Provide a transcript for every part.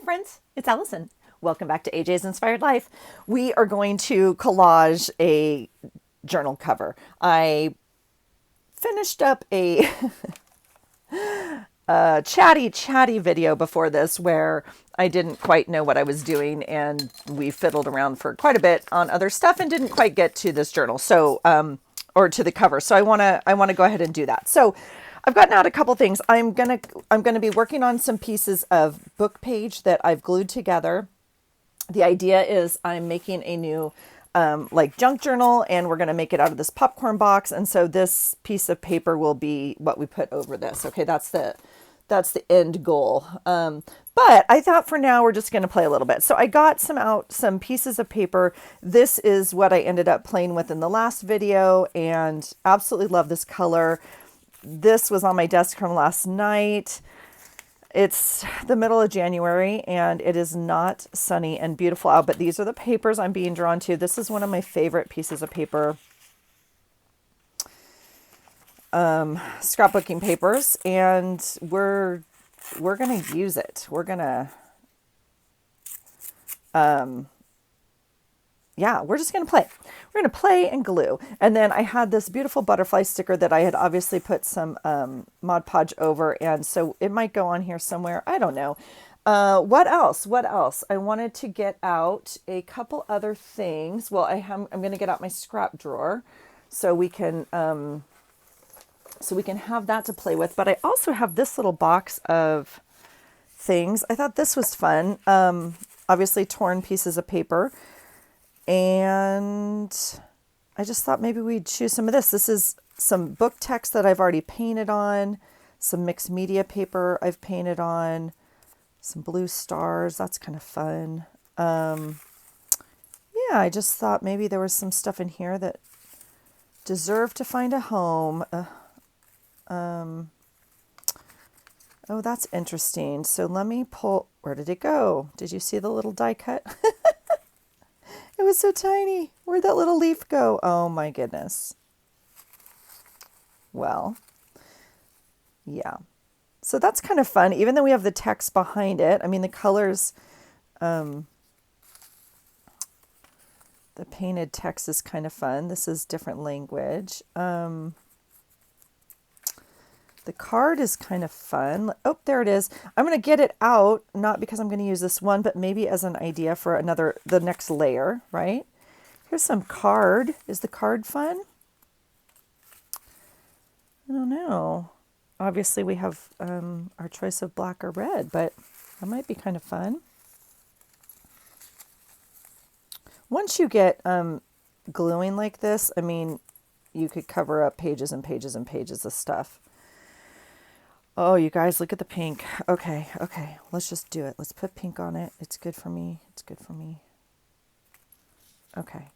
Friends, it's Allison. Welcome back to AJ's Inspired Life. We are going to collage a journal cover. I finished up a chatty video before this where I didn't quite know what I was doing, and we fiddled around for quite a bit on other stuff and didn't quite get to this journal. So, or to the cover. So I want to go ahead and do that. So I've gotten out a couple things. I'm gonna be working on some pieces of book page that I've glued together. The idea is I'm making a new like junk journal, and we're gonna make it out of this popcorn box. And so this piece of paper will be what we put over this. Okay, that's the end goal. But I thought for now we're just going to play a little bit. So I got some pieces of paper. This is what I ended up playing with in the last video, and absolutely love this color. This was on my desk from last night. It's the middle of January and it is not sunny and beautiful out, but these are the papers I'm being drawn to. This is one of my favorite pieces of paper. Scrapbooking papers, and we're going to use it. We're going to, we're just going to play. We're going to play and glue. And then I had this beautiful butterfly sticker that I had obviously put some Mod Podge over, and so it might go on here somewhere. I don't know. What else? What else? I wanted to get out a couple other things. Well, I'm going to get out my scrap drawer so we can have that to play with. But I also have this little box of things. I thought this was fun. Obviously torn pieces of paper. And I just thought maybe we'd choose some of this. This is some book text that I've already painted on, some mixed media paper I've painted on, some blue stars. That's kind of fun. I just thought maybe there was some stuff in here that deserved to find a home. Oh, that's interesting. So let me pull, where did it go? Did you see the little die cut? It was so tiny. Where'd that little leaf go? Oh my goodness. Well, yeah. So that's kind of fun, even though we have the text behind it. I mean, the colors, the painted text is kind of fun. This is different language. The card is kind of fun. Oh, there it is. I'm going to get it out, not because I'm going to use this one, but maybe as an idea for the next layer, right? Here's some card. Is the card fun? I don't know. Obviously, we have our choice of black or red, but that might be kind of fun. Once you get gluing like this, I mean, you could cover up pages and pages and pages of stuff. Oh, you guys, look at the pink. Okay. Let's just do it. Let's put pink on it. It's good for me. It's good for me. Okay.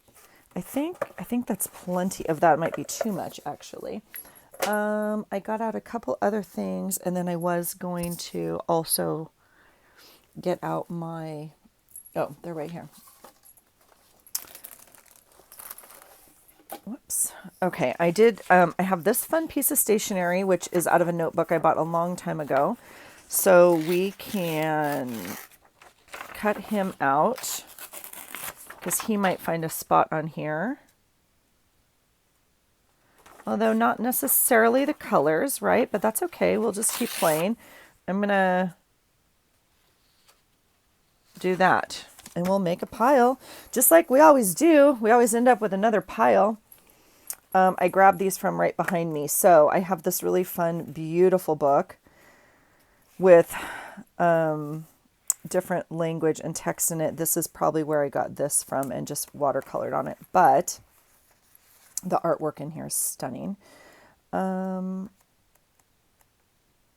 I think that's plenty of that. It might be too much, actually. I got out a couple other things, and then I was going to also get out my... Oh, they're right here. Whoops. Okay, I have this fun piece of stationery, which is out of a notebook I bought a long time ago. So we can cut him out because he might find a spot on here. Although not necessarily the colors, right? But that's okay. We'll just keep playing. I'm going to do that. And we'll make a pile, just like we always do. We always end up with another pile. I grabbed these from right behind me. So I have this really fun, beautiful book with different language and text in it. This is probably where I got this from and just watercolored on it. But the artwork in here is stunning. But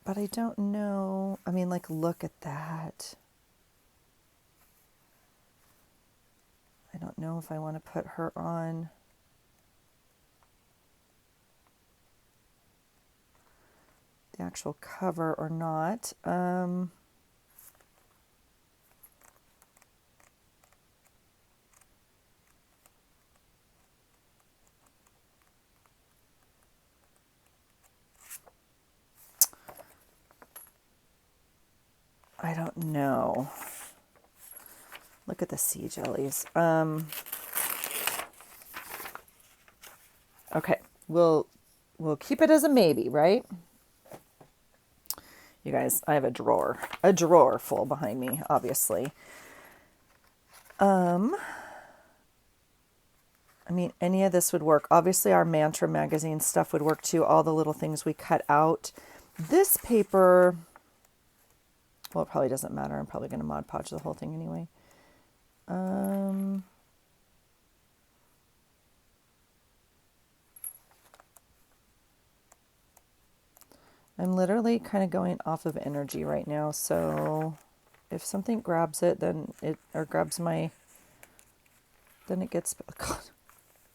I don't know. I mean, like, look at that. I don't know if I want to put her on... the actual cover or not. I don't know. Look at the sea jellies. Okay, we'll keep it as a maybe, right? You guys, I have a drawer full behind me, obviously. I mean, any of this would work. Obviously, our Mantra magazine stuff would work too. All the little things we cut out. This paper, well, it probably doesn't matter. I'm probably going to Mod Podge the whole thing anyway. I'm literally kind of going off of energy right now. So if something grabs it, then it, or grabs my, then it gets, God.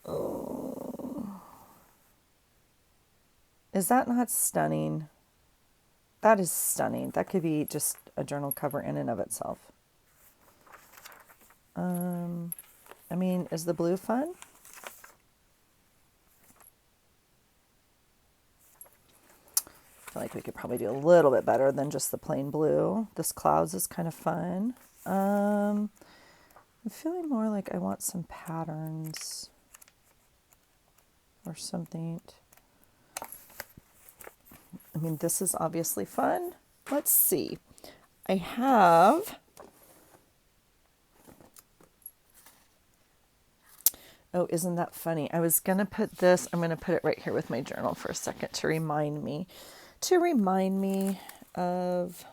Oh. Is that not stunning? That is stunning. That could be just a journal cover in and of itself. I mean, is the blue fun? I feel like we could probably do a little bit better than just the plain blue. This clouds is kind of fun. I'm feeling more like I want some patterns or something. I mean, this is obviously fun. Let's see. I have, oh, isn't that funny? I was going to put this, I'm going to put it right here with my journal for a second to remind me of,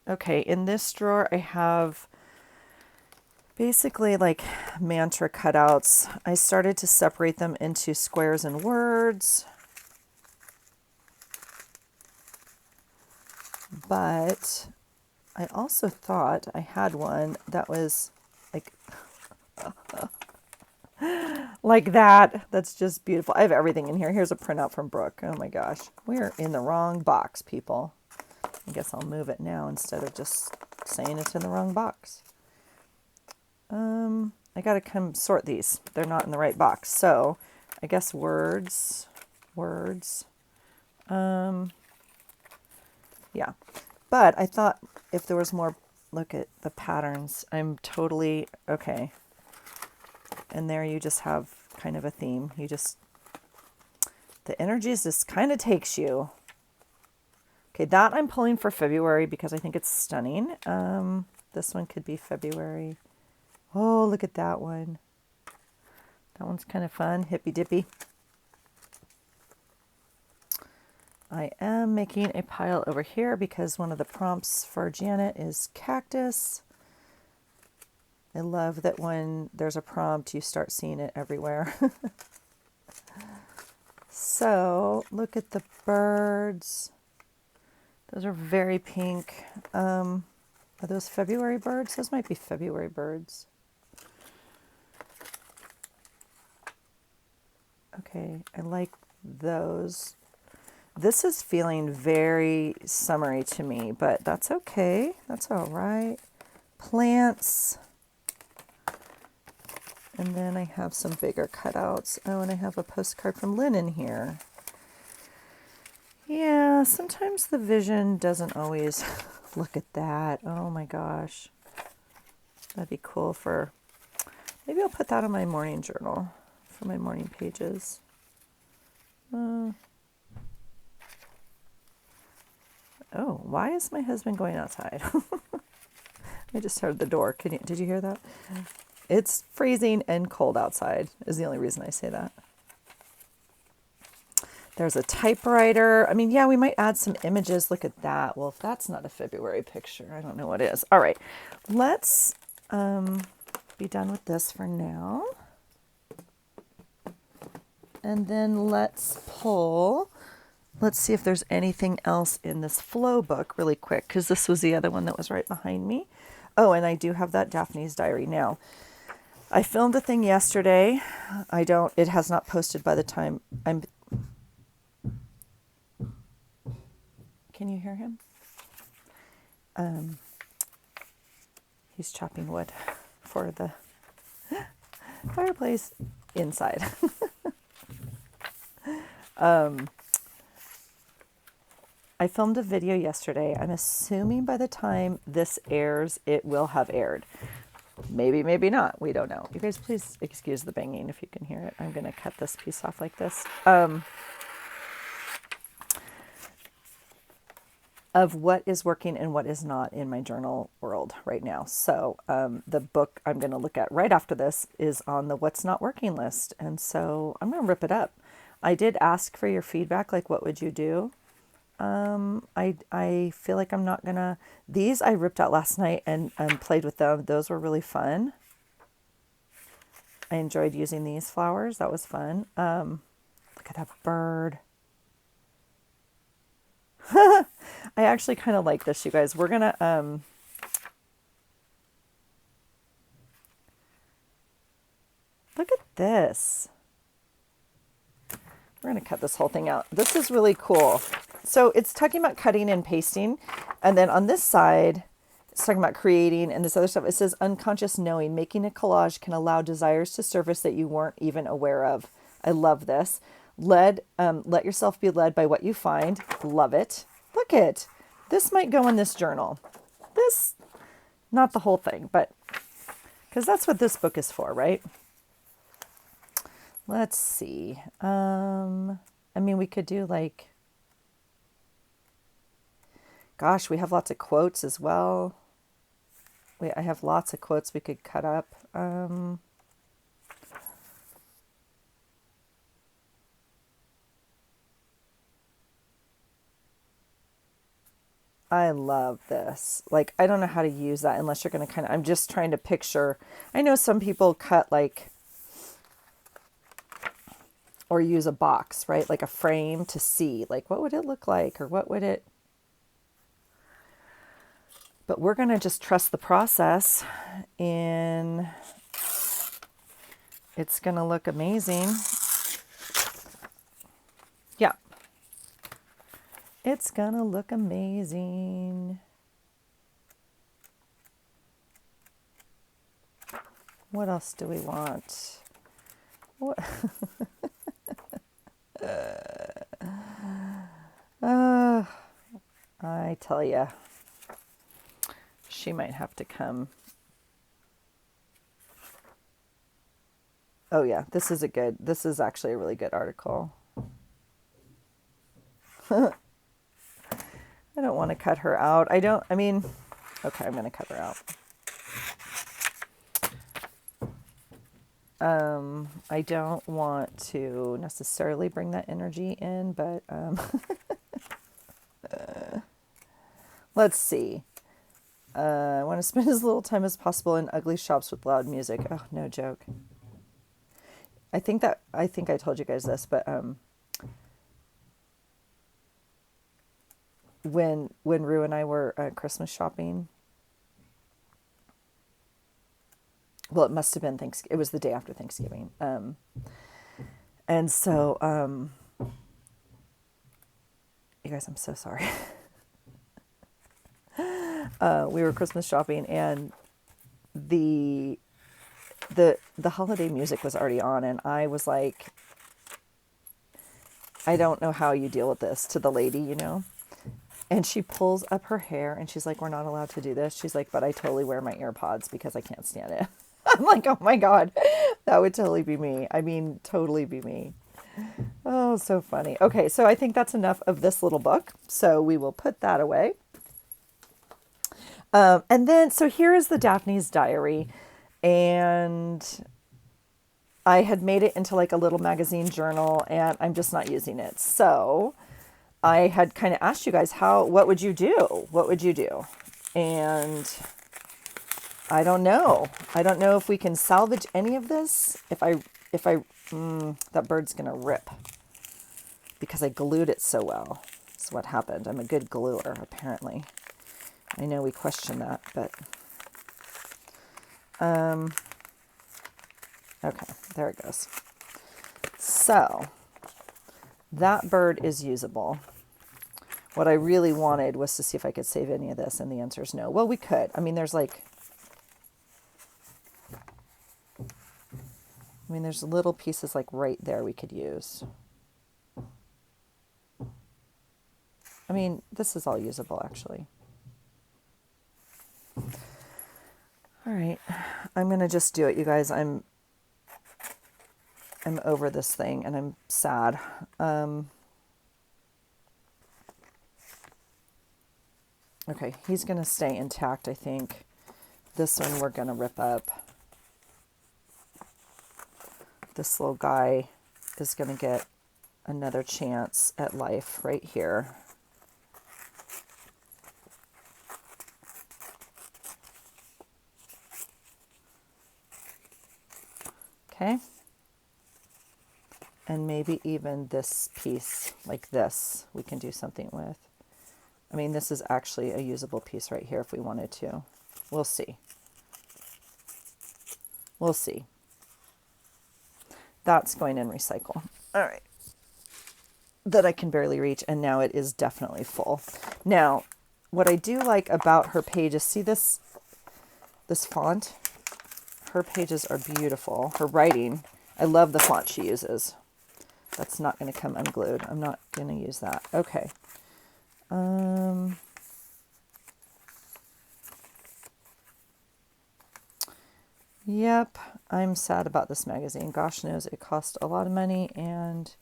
okay, in this drawer I have basically like mantra cutouts. I started to separate them into squares and words, but I also thought I had one that was like like that. That's just beautiful. I have everything in here. Here's a printout from Brooke. Oh my gosh. We're in the wrong box, people. I guess I'll move it now instead of just saying it's in the wrong box. I got to come sort these. They're not in the right box. So I guess words. Yeah. But I thought if there was more, look at the patterns. I'm totally, okay. And there you just have kind of a theme. You just, the energies just kind of takes you. Okay, that I'm pulling for February because I think it's stunning. This one could be February. Oh, look at that one. That one's kind of fun, hippy dippy. I am making a pile over here because one of the prompts for Janet is cactus. I love that when there's a prompt, you start seeing it everywhere. So look at the birds. Those are very pink. Are those February birds? Those might be February birds. Okay, I like those. This is feeling very summery to me, but that's okay. That's all right. Plants. And then I have some bigger cutouts. Oh, and I have a postcard from Lynn in here. Yeah, sometimes the vision doesn't always look at that. Oh my gosh. That'd be cool for, maybe I'll put that on my morning journal for my morning pages. Oh, why is my husband going outside? I just heard the door. Did you hear that? It's freezing and cold outside is the only reason I say that. There's a typewriter. I mean, yeah, we might add some images. Look at that. Well, if that's not a February picture, I don't know what is. All right, let's be done with this for now. And then let's pull. Let's see if there's anything else in this flow book really quick, because this was the other one that was right behind me. Oh, and I do have that Daphne's Diary now. I filmed a thing yesterday. It has not posted by the time I'm. Can you hear him? He's chopping wood for the fireplace inside. I filmed a video yesterday. I'm assuming by the time this airs, it will have aired. Maybe, maybe not. We don't know. You guys, please excuse the banging if you can hear it. I'm going to cut this piece off like this. Of what is working and what is not in my journal world right now. So the book I'm going to look at right after this is on the what's not working list. And so I'm going to rip it up. I did ask for your feedback, like what would you do? I feel like I'm not going to... These I ripped out last night and played with them. Those were really fun. I enjoyed using these flowers. That was fun. Look at that bird. I actually kind of like this, you guys. We're going to... Look at this. We're going to cut this whole thing out. This is really cool. So it's talking about cutting and pasting. And then on this side, it's talking about creating and this other stuff. It says unconscious knowing. Making a collage can allow desires to surface that you weren't even aware of. I love this. Let yourself be led by what you find. Love it. Look it. This might go in this journal. This, not the whole thing, but because that's what this book is for, right? Let's see. I mean, we could do like, gosh, we have lots of quotes as well. I have lots of quotes we could cut up. I love this. Like, I don't know how to use that unless you're going to kind of, I'm just trying to picture. I know some people cut like, or use a box, right? Like a frame to see, like, what would it look like? Or what would it, but we're going to just trust the process and it's going to look amazing. Yeah. It's going to look amazing. What else do we want? What? I tell you, she might have to come. Oh yeah, this is actually a really good article. I don't want to cut her out. Okay, I'm going to cut her out. I don't want to necessarily bring that energy in, but let's see. I want to spend as little time as possible in ugly shops with loud music. Oh, no joke. I think I told you guys this, but when Rue and I were Christmas shopping, well, it must have been Thanksgiving. It was the day after Thanksgiving. And so, you guys, I'm so sorry. We were Christmas shopping and the holiday music was already on and I was like, I don't know how you deal with this, to the lady, you know? And she pulls up her hair and she's like, we're not allowed to do this. She's like, but I totally wear my AirPods because I can't stand it. I'm like, oh my God, that would totally be me. I mean, totally be me. Oh, so funny. Okay, so I think that's enough of this little book. So we will put that away. And then, so here is the Daphne's Diary. And I had made it into like a little magazine journal and I'm just not using it. So I had kind of asked you guys, what would you do? What would you do? And I don't know. I don't know if we can salvage any of this. That bird's going to rip because I glued it so well. That's what happened. I'm a good gluer, apparently. I know we question that, but, okay, there it goes. So that bird is usable. What I really wanted was to see if I could save any of this, and the answer is no. Well, we could. I mean, there's little pieces like right there we could use. I mean, this is all usable actually. All right, I'm gonna just do it, you guys. I'm over this thing and I'm sad. Okay, he's gonna stay intact, I think. This one we're gonna rip up. This little guy is gonna get another chance at life right here. Okay. And maybe even this piece like this we can do something with. I mean, this is actually a usable piece right here if we wanted to. We'll see. We'll see. That's going in recycle. All right. That I can barely reach, and now it is definitely full. Now, what I do like about her pages, see this font? Her pages are beautiful. Her writing, I love the font she uses. That's not going to come unglued. I'm not going to use that. Okay. Yep, I'm sad about this magazine. Gosh knows it cost a lot of money, and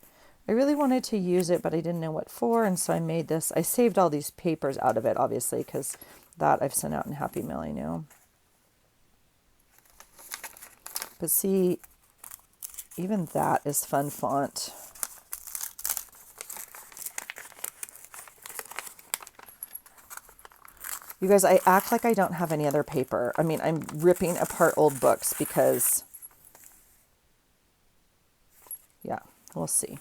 I really wanted to use it, but I didn't know what for, and so I made this. I saved all these papers out of it, obviously, because that I've sent out in Happy Mail, I know. But see, even that is fun font. You guys, I act like I don't have any other paper. I mean, I'm ripping apart old books because, yeah, we'll see.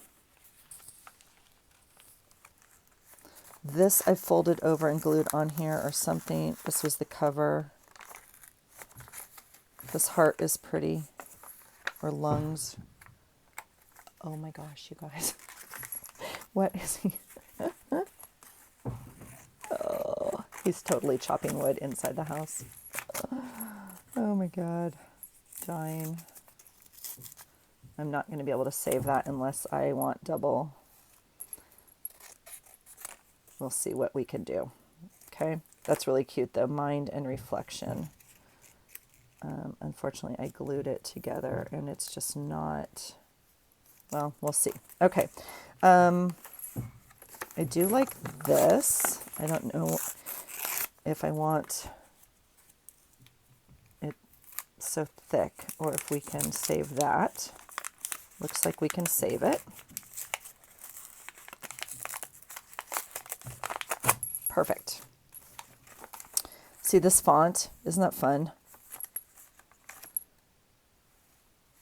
This I folded over and glued on here or something. This was the cover. This heart is pretty. Or lungs. Oh my gosh, you guys. What is he? Oh, he's totally chopping wood inside the house. Oh my God. Dying. I'm not going to be able to save that unless I want double. We'll see what we can do. Okay. That's really cute though. Mind and reflection. Unfortunately, I glued it together and it's just not, well, we'll see. Okay. I do like this. I don't know if I want it so thick or if we can save that. Looks like we can save it. Perfect. See this font? Isn't that fun?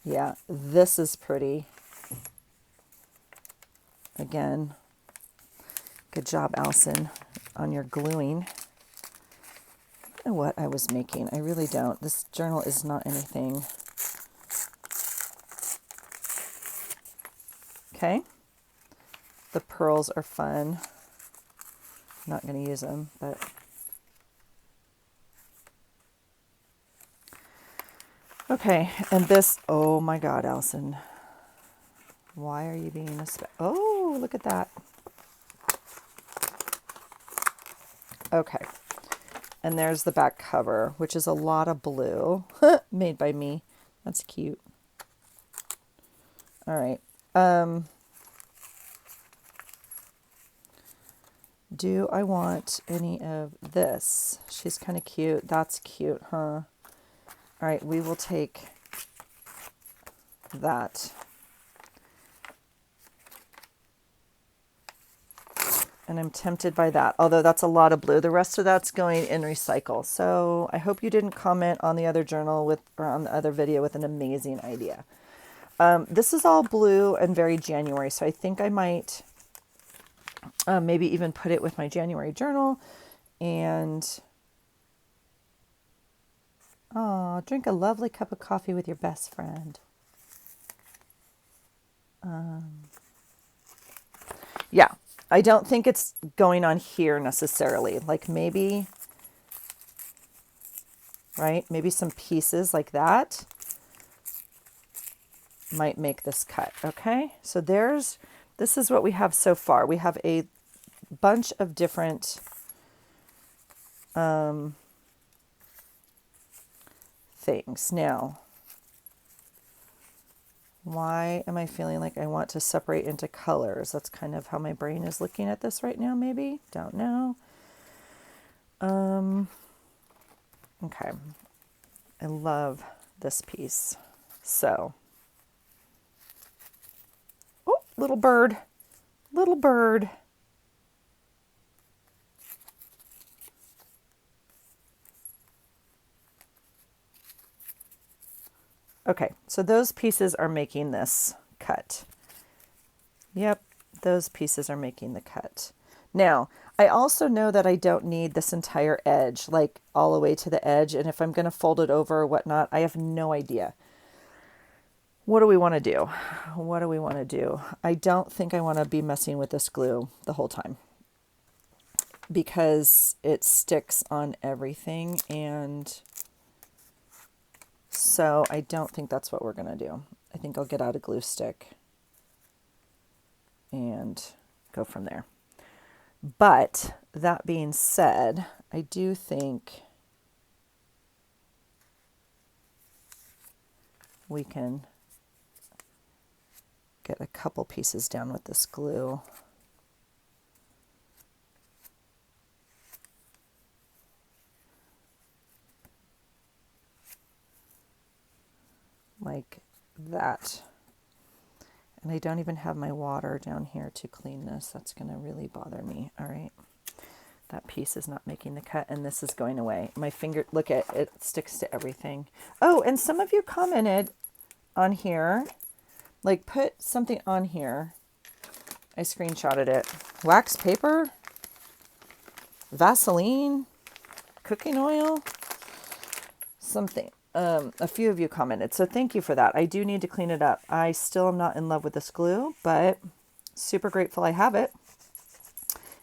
Yeah, this is pretty. Again, good job, Allison, on your gluing. I don't know what I was making. I really don't. This journal is not anything. Okay. The pearls are fun. I'm not going to use them, but okay. And this, oh my God, Allison. Why are you being a oh, look at that. Okay. And there's the back cover, which is a lot of blue made by me. That's cute. All right. Do I want any of this? She's kind of cute. That's cute, huh? All right, we will take that. And I'm tempted by that, although that's a lot of blue. The rest of that's going in recycle. So I hope you didn't comment on the other journal or on the other video with an amazing idea. This is all blue and very January, so I think I might maybe even put it with my January journal and drink a lovely cup of coffee with your best friend. Yeah, I don't think it's going on here necessarily. Like maybe, right? Maybe some pieces like that might make this cut. Okay, so this is what we have so far. We have a bunch of different things. Now, why am I feeling like I want to separate into colors? That's kind of how my brain is looking at this right now, maybe. Don't know. Okay. I love this piece. So, oh, little bird, little bird. Okay, so those pieces are making this cut. Yep, those pieces are making the cut. Now, I also know that I don't need this entire edge, like all the way to the edge, and if I'm going to fold it over or whatnot, I have no idea. What do we want to do? What do we want to do? I don't think I want to be messing with this glue the whole time because it sticks on everything, and so I don't think that's what we're going to do. I think I'll get out a glue stick and go from there. But that being said, I do think we can get a couple pieces down with this glue. Like that. And I don't even have my water down here to clean this. That's going to really bother me. All right. That piece is not making the cut, and this is going away. My finger, look at it, sticks to everything. Oh, and some of you commented on here, like put something on here. I screenshotted it. Wax paper, Vaseline, cooking oil, something. A few of you commented, so thank you for that. I do need to clean it up. I still am not in love with this glue, but super grateful I have it.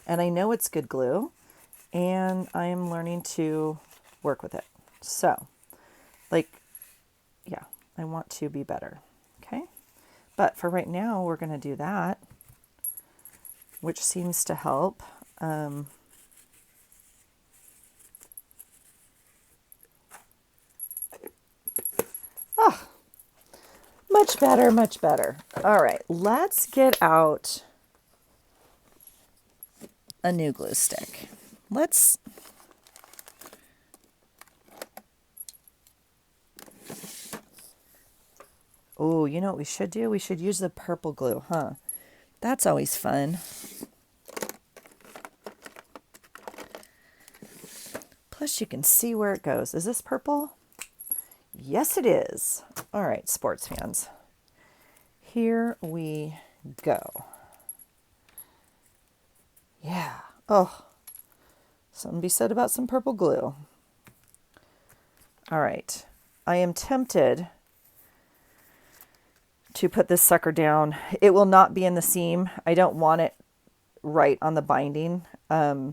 And I know it's good glue, and I am learning to work with it. So, like, yeah, I want to be better, okay? But for right now, we're going to do that, which seems to help. Much better, much better. All right, let's get out a new glue stick. Oh, you know what we should do? We should use the purple glue, huh? That's always fun. Plus you can see where it goes. Is this purple? Yes, it is. All right, sports fans. Here we go. Yeah. Oh, something to be said about some purple glue. All right. I am tempted to put this sucker down. It will not be in the seam. I don't want it right on the binding. I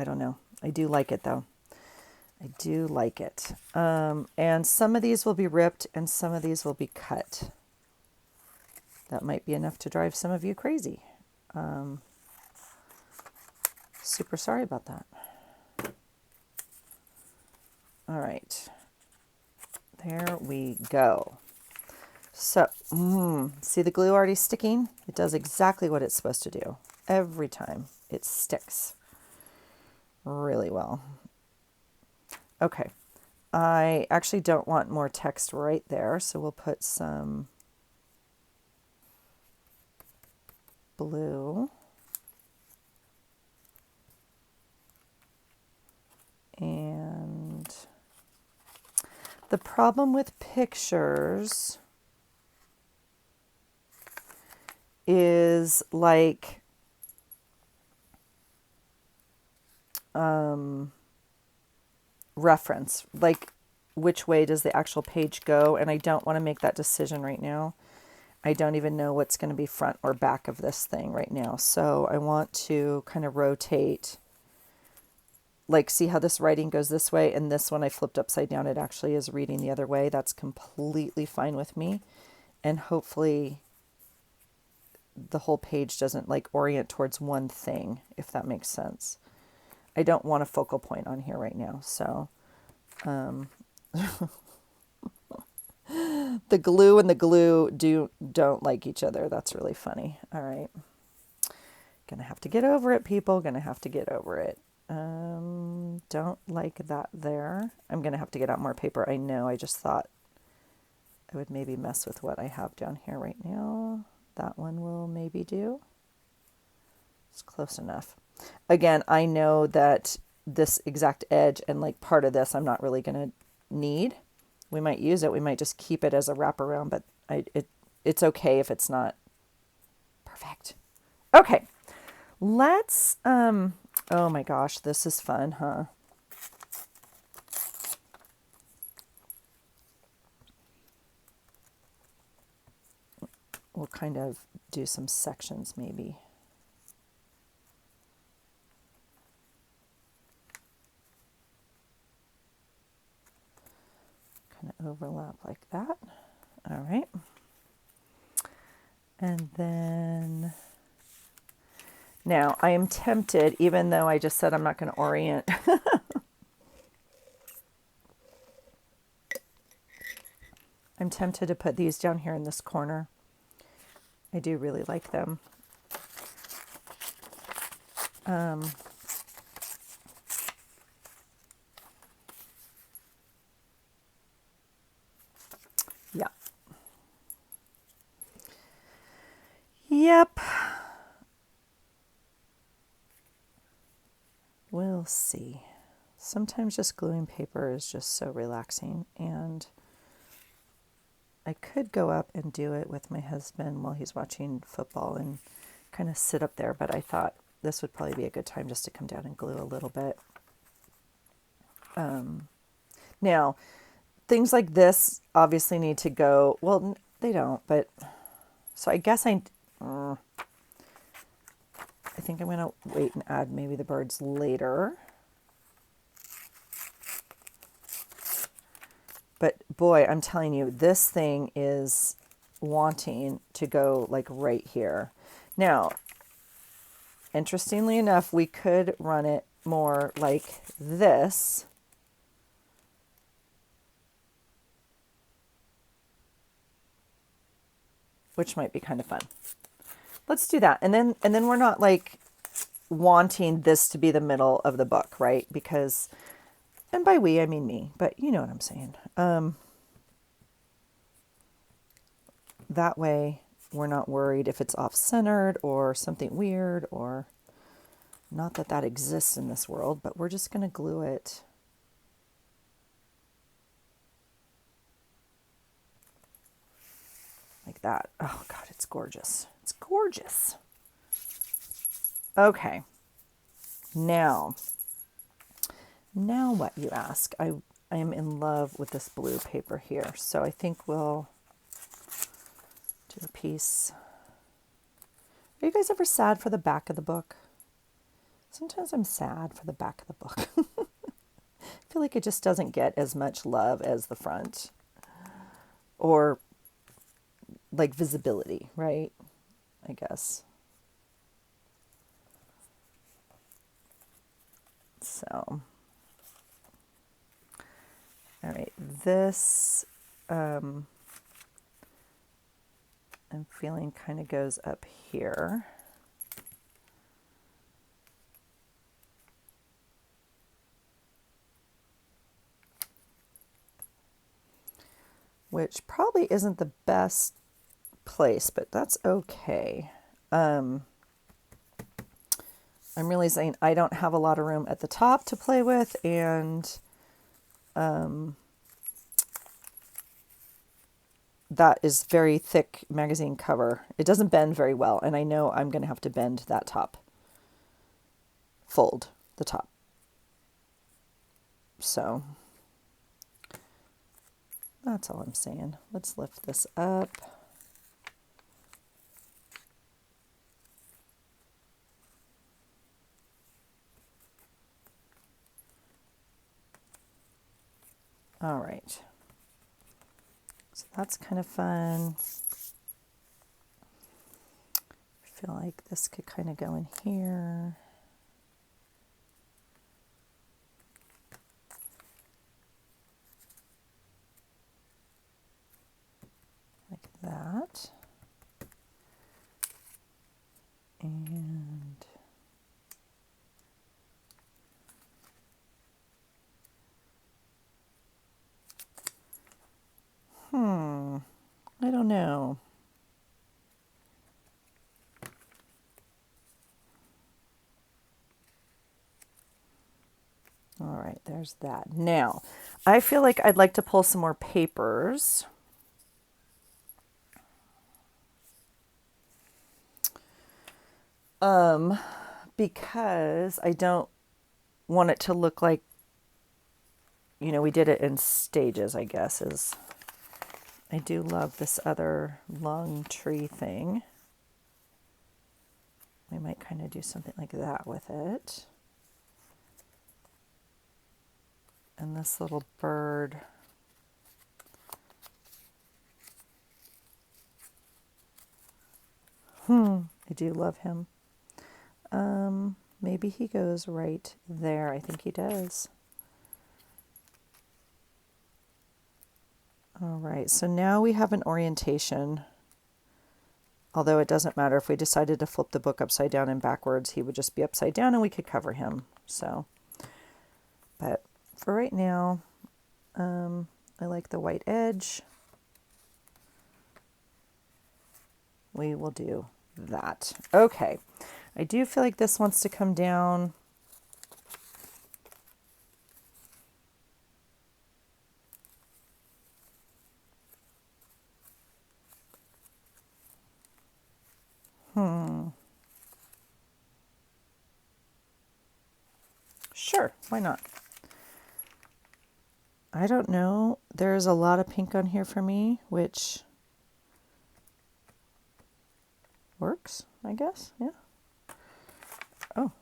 don't know. I do like it though. I do like it. And some of these will be ripped and some of these will be cut. That might be enough to drive some of you crazy. Super sorry about that. All right. There we go. So, see the glue already sticking? It does exactly what it's supposed to do. Every time it sticks really well. Okay, I actually don't want more text right there, so we'll put some blue. And the problem with pictures is like, reference, like which way does the actual page go, and I don't want to make that decision right now. I don't even know what's going to be front or back of this thing right now, so I want to kind of rotate like, see how this writing goes this way, and this one I flipped upside down, it actually is reading the other way. That's completely fine with me. And hopefully the whole page doesn't like orient towards one thing, if that makes sense. I don't want a focal point on here right now. So the glue and the glue don't like each other. That's really funny. All right. Gonna have to get over it, people. Gonna have to get over it. Don't like that there. I'm gonna have to get out more paper. I know, I just thought I would maybe mess with what I have down here right now. That one will maybe do. It's close enough. Again, I know that this exact edge and like part of this I'm not really gonna need. We might use it. We might just keep it as a wraparound, but it's okay if it's not perfect. Okay, let's, oh my gosh, this is fun, huh? We'll kind of do some sections maybe. Kind of overlap like that. All right. And then now I am tempted, even though I just said I'm not going to orient. I'm tempted to put these down here in this corner. I do really like them. Yeah. Yep. We'll see. Sometimes just gluing paper is just so relaxing, and I could go up and do it with my husband while he's watching football and kind of sit up there, but I thought this would probably be a good time just to come down and glue a little bit. Now, things like this obviously need to go, well, they don't, but, so I guess I think I'm going to wait and add maybe the birds later. But boy, I'm telling you, this thing is wanting to go like right here. Now, interestingly enough, we could run it more like this. Which might be kind of fun. Let's do that. And then we're not like wanting this to be the middle of the book, right? Because, and by we, I mean me, but you know what I'm saying. That way we're not worried if it's off-centered or something weird, or not that that exists in this world, but we're just going to glue it. Like that. Oh God, it's gorgeous. It's gorgeous. Okay. Now what, you ask? I am in love with this blue paper here. So I think we'll do a piece. Are you guys ever sad for the back of the book? Sometimes I'm sad for the back of the book. I feel like it just doesn't get as much love as the front, or like visibility, right? I guess. So, all right, this, I'm feeling kind of goes up here. Which probably isn't the best place, but that's okay. I'm really saying I don't have a lot of room at the top to play with, and that is very thick magazine cover. It doesn't bend very well, and I know I'm going to have to bend that top. Fold the top. So that's all I'm saying. Let's lift this up. All right. So that's kind of fun. I feel like this could kind of go in here. Like that. And I don't know. All right, there's that. Now, I feel like I'd like to pull some more papers. Because I don't want it to look like, you know, we did it in stages, I guess, is, I do love this other long tree thing. We might kind of do something like that with it. And this little bird. I do love him. Maybe he goes right there. I think he does. All right, so now we have an orientation. Although it doesn't matter if we decided to flip the book upside down and backwards, he would just be upside down and we could cover him. So, but for right now, I like the white edge. We will do that. Okay. I do feel like this wants to come down. Sure, why not? I don't know. There's a lot of pink on here for me, which works, I guess. Yeah. Oh.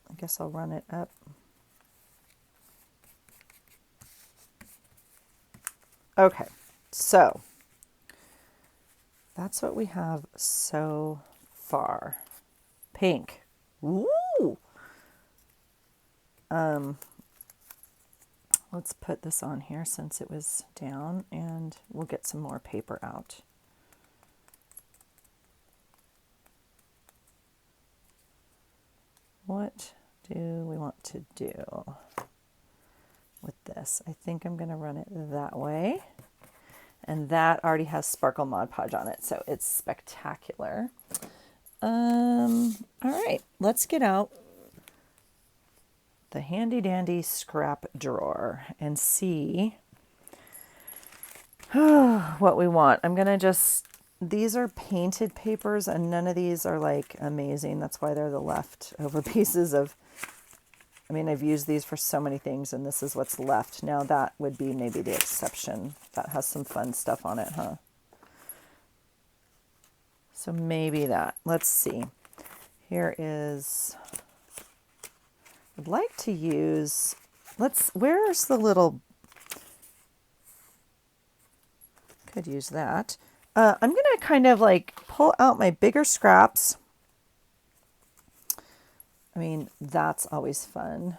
I guess I'll run it up. Okay, so that's what we have so far. Pink. Ooh. Let's put this on here since it was down, and we'll get some more paper out. What do we want to do with this? I think I'm going to run it that way. And that already has Sparkle Mod Podge on it, so it's spectacular. All right, let's get out the handy dandy scrap drawer and see what we want. I'm going to just, these are painted papers and none of these are like amazing. That's why they're the leftover pieces of, I mean, I've used these for so many things and this is what's left. Now that would be maybe the exception. That has some fun stuff on it, huh? So maybe that. Let's see. Here is, I'd like to use, where's the little, could use that. I'm going to kind of like pull out my bigger scraps. I mean, that's always fun.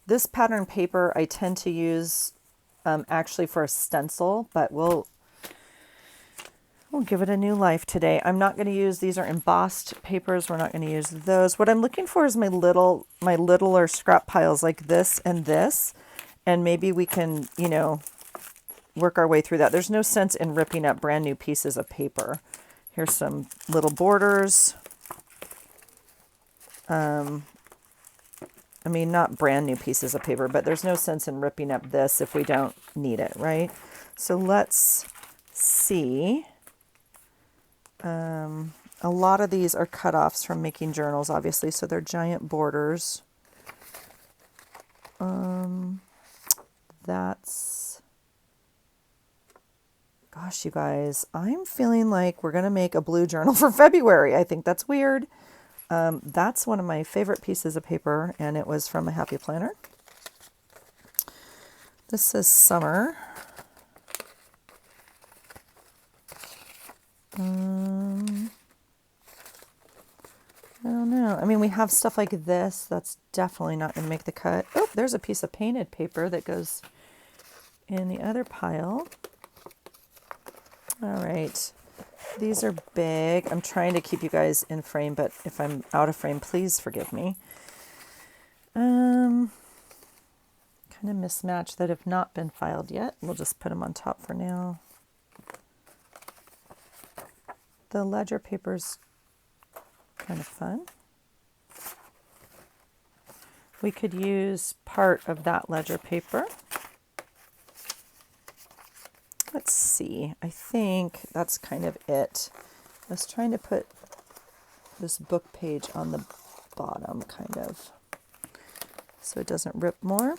This pattern paper I tend to use actually for a stencil, but we'll give it a new life today. I'm not going to use, these are embossed papers. We're not going to use those. What I'm looking for is my littler scrap piles like this, and maybe we can, you know, work our way through that. There's no sense in ripping up brand new pieces of paper. Here's some little borders. I mean, not brand new pieces of paper, but there's no sense in ripping up this if we don't need it, right? So let's see. A lot of these are cutoffs from making journals, obviously, so they're giant borders. That's Gosh, you guys, I'm feeling like we're going to make a blue journal for February. I think that's weird. That's one of my favorite pieces of paper, and it was from a Happy Planner. This says summer. I don't know. I mean, we have stuff like this. That's definitely not going to make the cut. Oh, there's a piece of painted paper that goes in the other pile. All right. These are big. I'm trying to keep you guys in frame, but if I'm out of frame, please forgive me. Kind of mismatched that have not been filed yet. We'll just put them on top for now. The ledger paper's kind of fun. We could use part of that ledger paper. Let's see. I think that's kind of it. I was trying to put this book page on the bottom, kind of, so it doesn't rip more.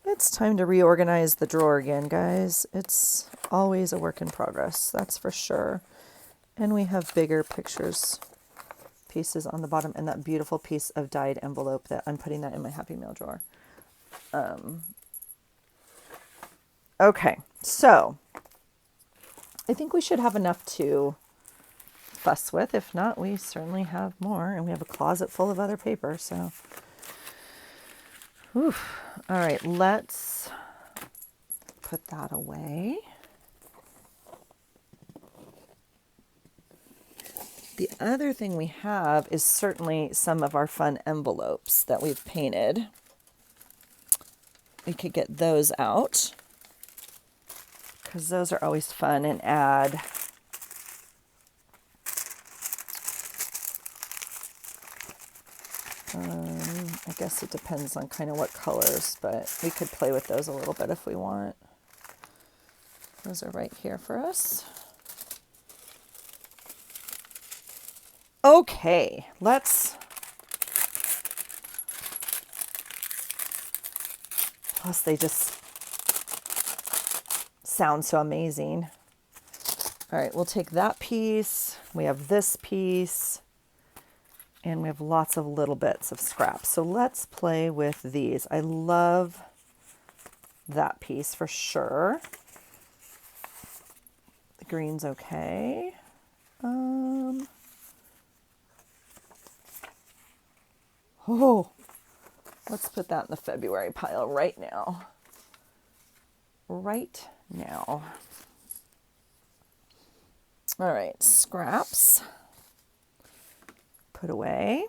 It's time to reorganize the drawer again, guys. It's always a work in progress, that's for sure. And we have bigger pictures pieces on the bottom and that beautiful piece of dyed envelope that I'm putting that in my Happy Mail drawer. Okay, so I think we should have enough to fuss with. If not, we certainly have more, and we have a closet full of other paper, so. Oof. All right, let's put that away. The other thing we have is certainly some of our fun envelopes that we've painted. We could get those out, because those are always fun and add I guess it depends on kind of what colors, but we could play with those a little bit if we want. Those are right here for us. Okay, let's plus they just sound so amazing. All right, we'll take that piece. We have this piece. And we have lots of little bits of scraps. So let's play with these. I love that piece for sure. The green's okay. Oh, let's put that in the February pile right now. Right now. All right, scraps. Put away.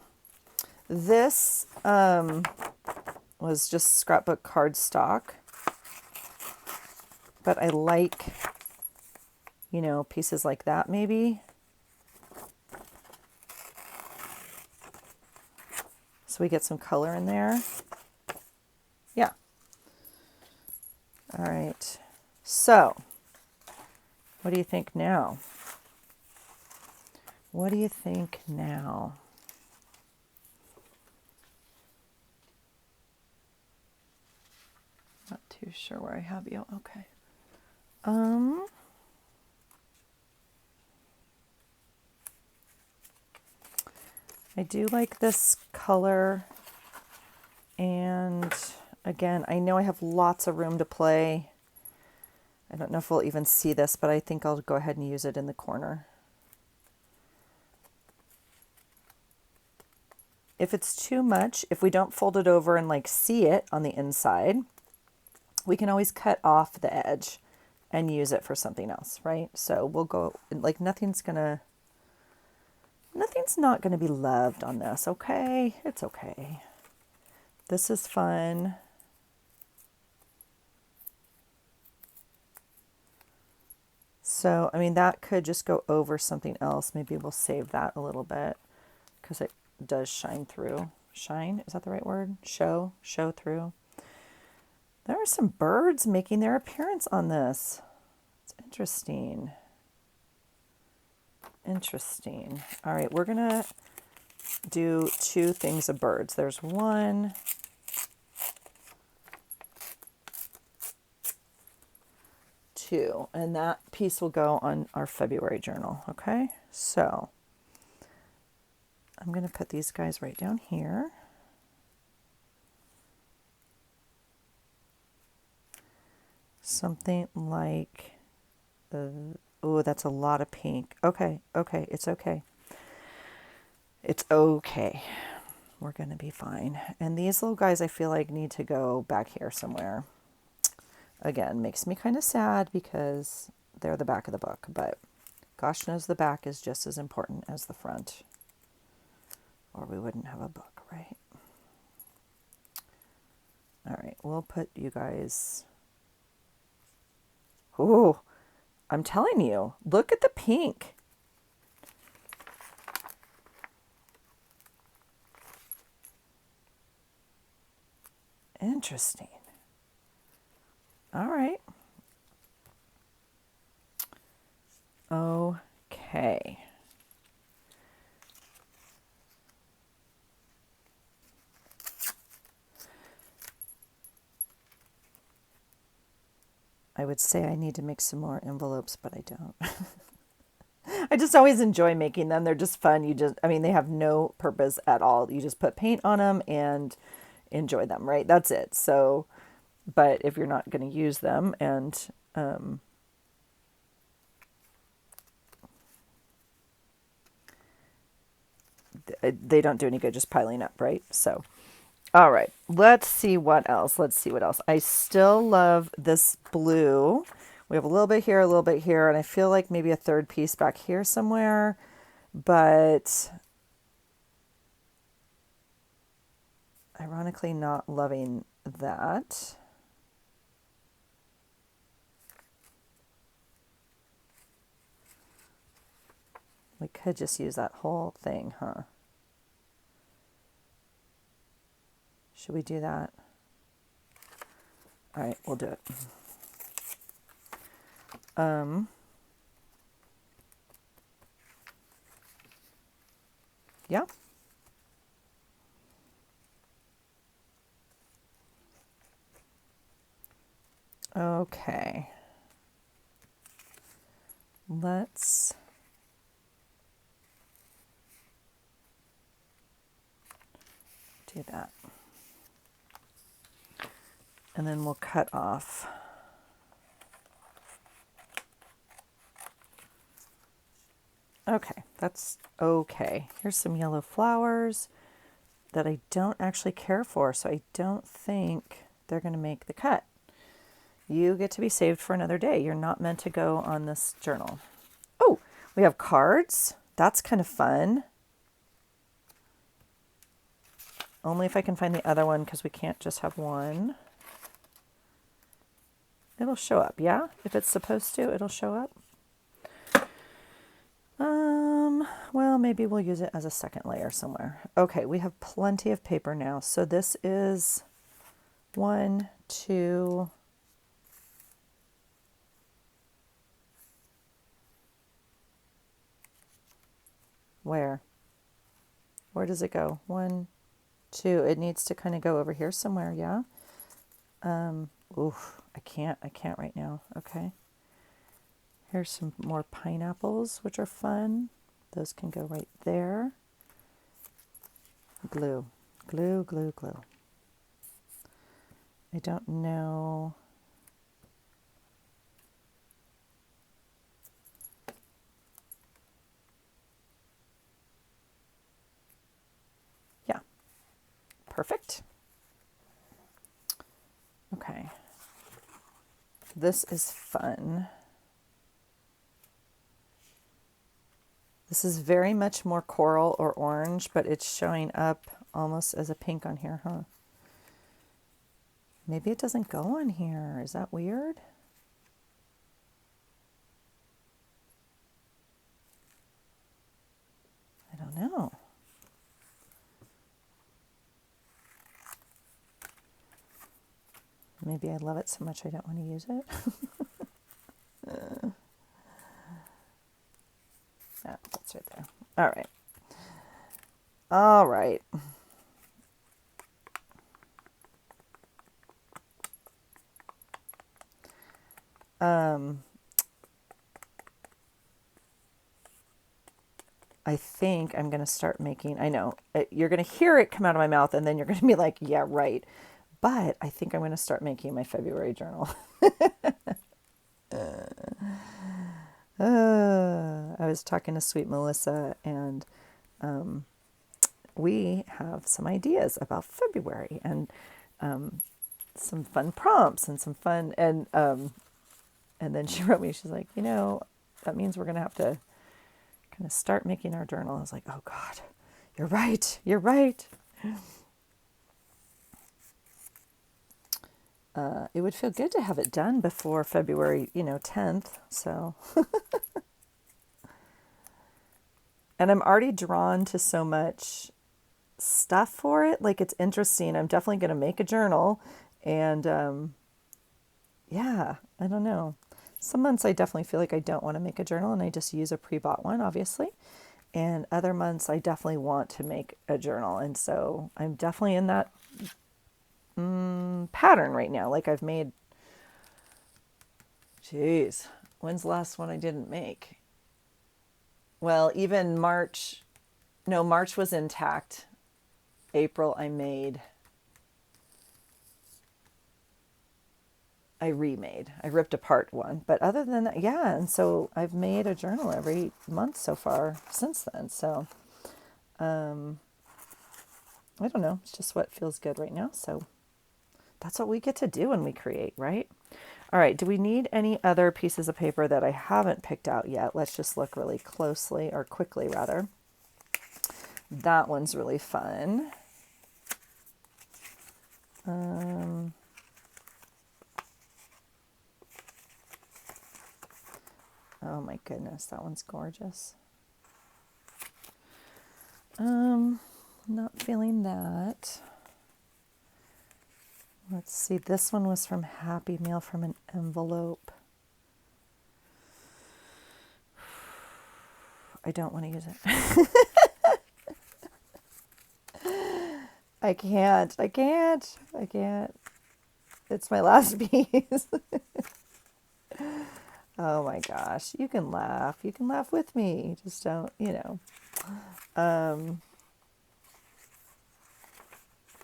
This was just scrapbook cardstock, but I like, you know, pieces like that maybe. So we get some color in there. Yeah. All right. So, what do you think now? What do you think now? Not too sure where I have you. Okay. I do like this color. And again, I know I have lots of room to play. I don't know if we'll even see this, but I think I'll go ahead and use it in the corner. If it's too much, if we don't fold it over and like see it on the inside, we can always cut off the edge and use it for something else, right? So we'll go, like nothing's not gonna be loved on this, okay? It's okay. This is fun. So, I mean, that could just go over something else. Maybe we'll save that a little bit because it does shine through. Shine, is that the right word? Show through. There are some birds making their appearance on this. It's interesting. Interesting. All right, we're gonna do two things of birds. There's one. too. And that piece will go on our February journal. Okay, so I'm going to put these guys right down here. Something like, oh, that's a lot of pink. Okay, okay, it's okay. It's okay. We're going to be fine. And these little guys, I feel like need to go back here somewhere. Again, makes me kind of sad because they're the back of the book, but gosh knows the back is just as important as the front, or we wouldn't have a book, right? All right, we'll put you guys. Oh, I'm telling you, look at the pink. Interesting. All right. Okay. I would say I need to make some more envelopes, but I don't. I just always enjoy making them. They're just fun. I mean, they have no purpose at all. You just put paint on them and enjoy them, right? That's it. So, but if you're not going to use them and, they don't do any good just piling up, right? So, all right, let's see what else. Let's see what else. I still love this blue. We have a little bit here, a little bit here, and I feel like maybe a third piece back here somewhere, but ironically not loving that. We could just use that whole thing, huh? Should we do that? All right, we'll do it. Yeah. Okay. Let's do that. And then we'll cut off. Okay, that's okay. Here's some yellow flowers that I don't actually care for, so I don't think they're going to make the cut. You get to be saved for another day. You're not meant to go on this journal. Oh, we have cards. That's kind of fun. Only if I can find the other one because we can't just have one. It'll show up, yeah? If it's supposed to, it'll show up. Well, maybe we'll use it as a second layer somewhere. Okay, we have plenty of paper now. So this is 1, 2, where does it go? 1, 2. It needs to kind of go over here somewhere, yeah? Oof, I can't right now. Okay. Here's some more pineapples, which are fun. Those can go right there. Glue, glue, glue, glue. I don't know. Yeah, perfect. Okay. This is fun. This is very much more coral or orange, but it's showing up almost as a pink on here, huh? Maybe it doesn't go on here. Is that weird? I don't know. Maybe I love it so much I don't want to use it. Yeah, that's right there. All right. All right. I think I'm going to start making, I know you're going to hear it come out of my mouth and then you're going to be like, yeah, right. But I think I'm going to start making my February journal. I was talking to Sweet Melissa and we have some ideas about February and some fun prompts and some fun, and then she wrote me, she's like, that means we're going to have to kind of start making our journal. I was like, oh God, you're right. You're right. It would feel good to have it done before February, 10th. So, and I'm already drawn to so much stuff for it. Like, it's interesting. I'm definitely going to make a journal. And yeah, I don't know. Some months I definitely feel like I don't want to make a journal and I just use a pre-bought one, obviously. And other months I definitely want to make a journal. And so I'm definitely in that pattern right now. Like I've made, geez, when's the last one I didn't make? Well, even March, no, March was intact. April I remade. I ripped apart one. But other than that, yeah. And so I've made a journal every month so far since then. So I don't know. It's just what feels good right now. So that's what we get to do when we create, right? All right. Do we need any other pieces of paper that I haven't picked out yet? Let's just look really closely, or quickly rather. That one's really fun. Oh my goodness, that one's gorgeous. Not feeling that. Let's see, this one was from Happy Meal from an envelope. I don't want to use it. I can't. It's my last piece. Oh my gosh. You can laugh. You can laugh with me. Just don't,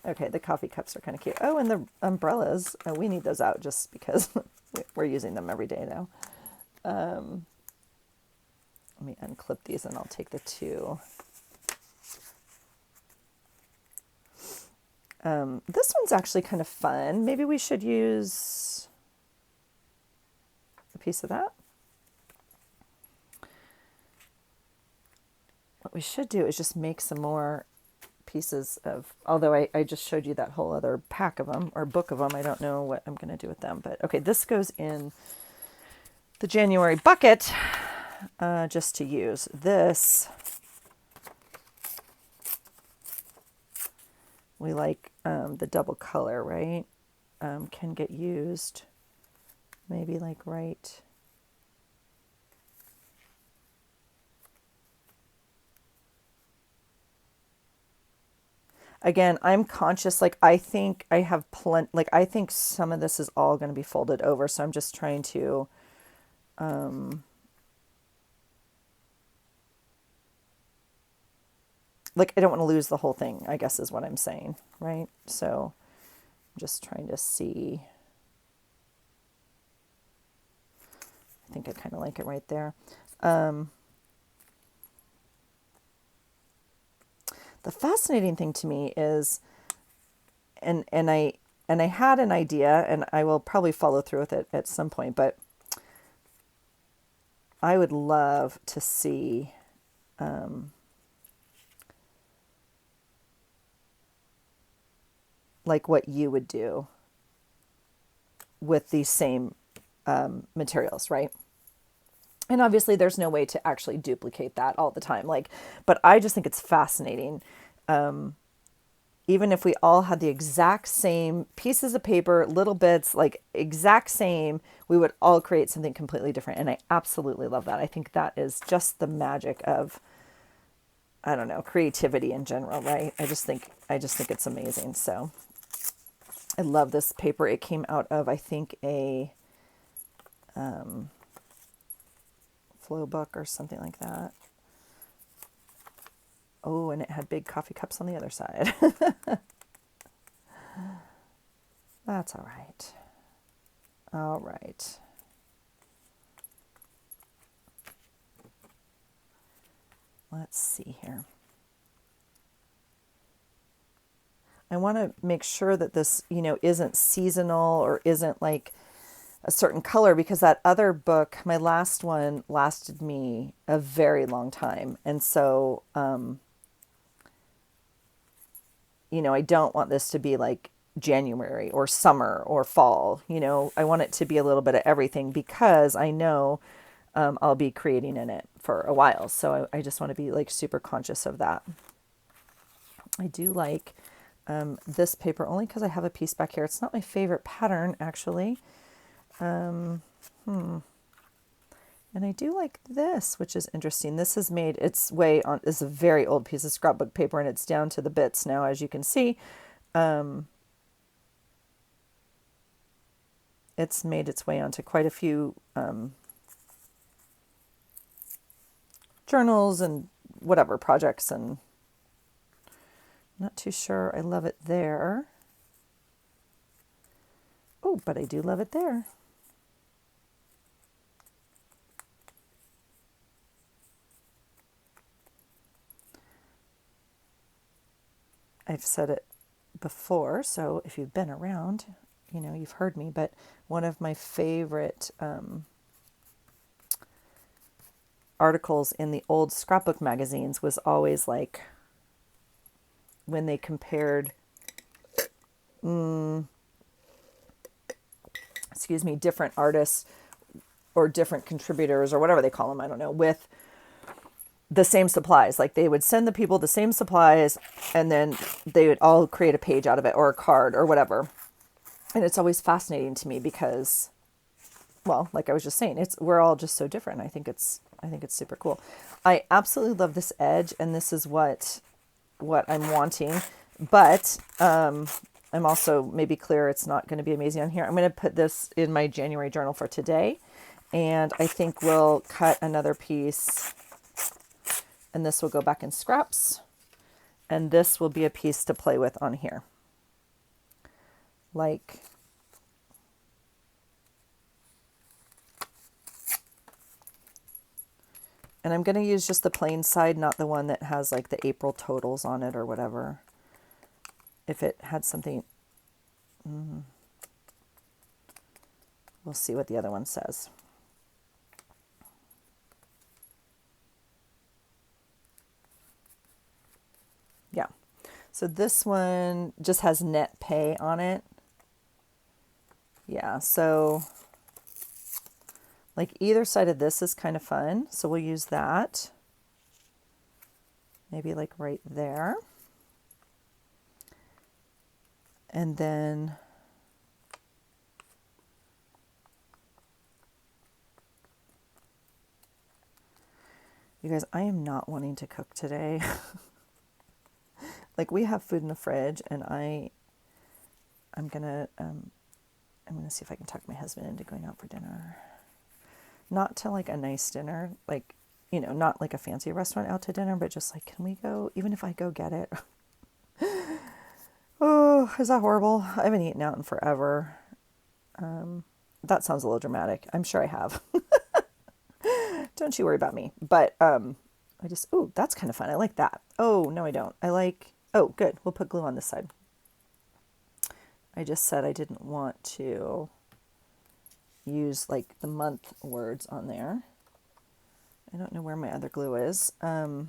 Okay, the coffee cups are kind of cute. Oh, and the umbrellas. Oh, we need those out just because we're using them every day now. Let me unclip these and I'll take the two. This one's actually kind of fun. Maybe we should use a piece of that. What we should do is just make some more pieces of, although I just showed you that whole other pack of them or book of them. I don't know what I'm going to do with them, but okay, this goes in the January bucket just to use. This, we like the double color, right? Can get used maybe like right. Again, I'm conscious, like I think I have plenty, like I think some of this is all going to be folded over. So I'm just trying to, like I don't want to lose the whole thing, I guess is what I'm saying, right? So I'm just trying to see. I think I kind of like it right there. The fascinating thing to me is, and I had an idea, and I will probably follow through with it at some point, but I would love to see like what you would do with these same materials, right? And obviously there's no way to actually duplicate that all the time. Like, but I just think it's fascinating. Even if we all had the exact same pieces of paper, little bits, like exact same, we would all create something completely different. And I absolutely love that. I think that is just the magic of, I don't know, creativity in general, right? I just think it's amazing. So I love this paper. It came out of, I think, a flow book or something like that. Oh, and it had big coffee cups on the other side. That's all right. All right. Let's see here. I want to make sure that this, isn't seasonal or isn't like a certain color, because that other book, my last one, lasted me a very long time. And so, I don't want this to be like January or summer or fall. I want it to be a little bit of everything, because I know I'll be creating in it for a while. So I just want to be like super conscious of that. I do like this paper only because I have a piece back here. It's not my favorite pattern, actually. And I do like this, which is interesting. This has made its way on, this is a very old piece of scrapbook paper, and it's down to the bits now, as you can see. It's made its way onto quite a few journals and whatever projects, and I'm not too sure I love it there. Oh, but I do love it there. I've said it before, so if you've been around, you've heard me, but one of my favorite articles in the old scrapbook magazines was always like when they compared, different artists or different contributors or whatever they call them, I don't know, with the same supplies. Like they would send the people the same supplies, and then they would all create a page out of it or a card or whatever. And it's always fascinating to me because, well, like I was just saying, we're all just so different. I think it's super cool. I absolutely love this edge, and this is what I'm wanting. But I'm also maybe clear it's not going to be amazing on here. I'm going to put this in my January journal for today, and I think we'll cut another piece, and this will go back in scraps, and this will be a piece to play with on here. Like, and I'm going to use just the plain side, not the one that has like the April totals on it or whatever. If it had something, we'll see what the other one says. Yeah. So this one just has net pay on it. Yeah, so like either side of this is kind of fun. So we'll use that. Maybe like right there. And then you guys, I am not wanting to cook today. Like we have food in the fridge, and I'm gonna see if I can talk my husband into going out for dinner. Not to like a nice dinner, like, not like a fancy restaurant out to dinner, but just like, can we go, even if I go get it? Oh, is that horrible? I haven't eaten out in forever. That sounds a little dramatic. I'm sure I have. Don't you worry about me. But that's kind of fun. I like that. Oh, no, I don't. Oh, good. We'll put glue on this side. I just said I didn't want to use like the month words on there. I don't know where my other glue is. I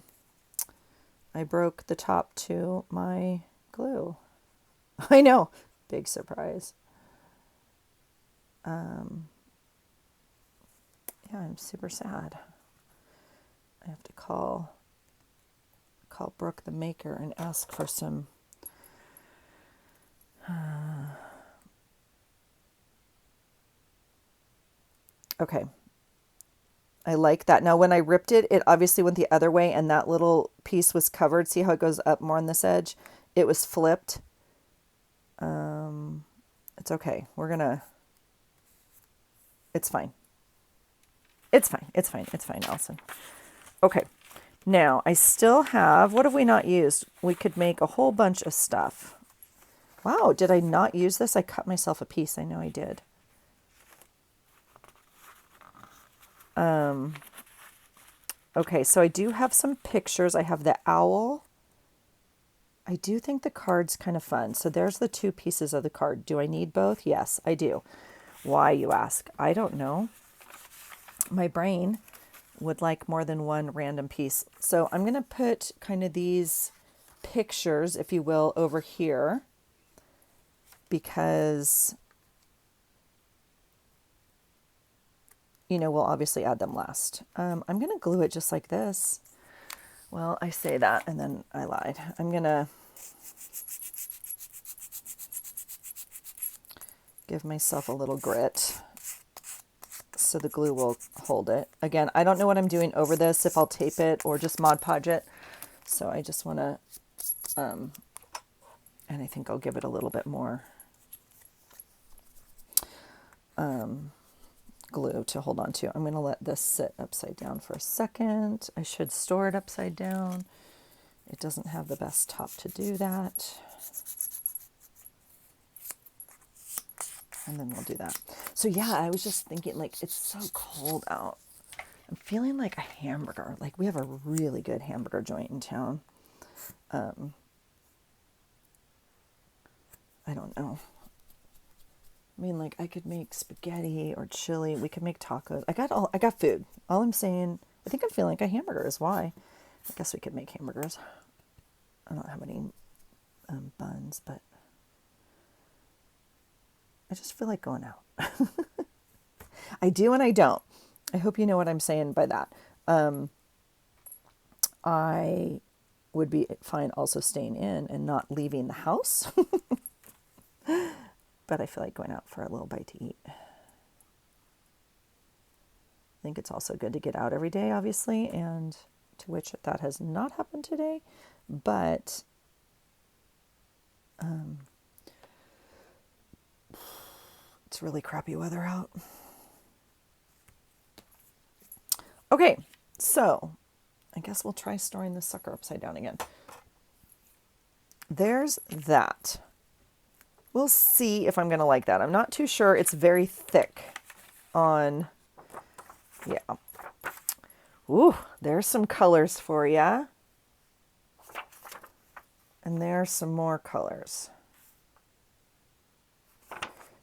broke the top to my glue. I know. Big surprise. Yeah, I'm super sad. I have to call Brooke the maker and ask for some okay. I like that. Now when I ripped it, it obviously went the other way, and that little piece was covered. See how it goes up more on this edge? It was flipped. It's okay. It's fine. It's fine. It's fine. It's fine, Allison. Okay. Now, I still have, what have we not used? We could make a whole bunch of stuff. Wow, did I not use this? I cut myself a piece. I know I did. Okay, so I do have some pictures. I have the owl. I do think the card's kind of fun. So there's the two pieces of the card. Do I need both? Yes, I do. Why, you ask? I don't know. My brain would like more than one random piece. So I'm going to put kind of these pictures, if you will, over here because, you know, we'll obviously add them last. I'm going to glue it just like this. Well, I say that and then I lied. I'm going to give myself a little grit so the glue will hold it. Again, I don't know what I'm doing over this, if I'll tape it or just Mod Podge it. So I just want to, and I think I'll give it a little bit more glue to hold on to. I'm going to let this sit upside down for a second. I should store it upside down. It doesn't have the best top to do that. And then we'll do that. So yeah, I was just thinking, like, it's so cold out. I'm feeling like a hamburger. Like, we have a really good hamburger joint in town. I don't know. I mean, like, I could make spaghetti or chili. We could make tacos. I got food. All I'm saying, I think I'm feeling like a hamburger is why. I guess we could make hamburgers. I don't have any buns, but I just feel like going out. I do and I don't. I hope you know what I'm saying by that. I would be fine also staying in and not leaving the house. But I feel like going out for a little bite to eat. I think it's also good to get out every day, obviously, and to which that has not happened today. But it's really crappy weather out. Okay, so I guess we'll try storing this sucker upside down again. There's that. We'll see if I'm going to like that. I'm not too sure. It's very thick on, yeah. Ooh, there's some colors for ya. And there's some more colors.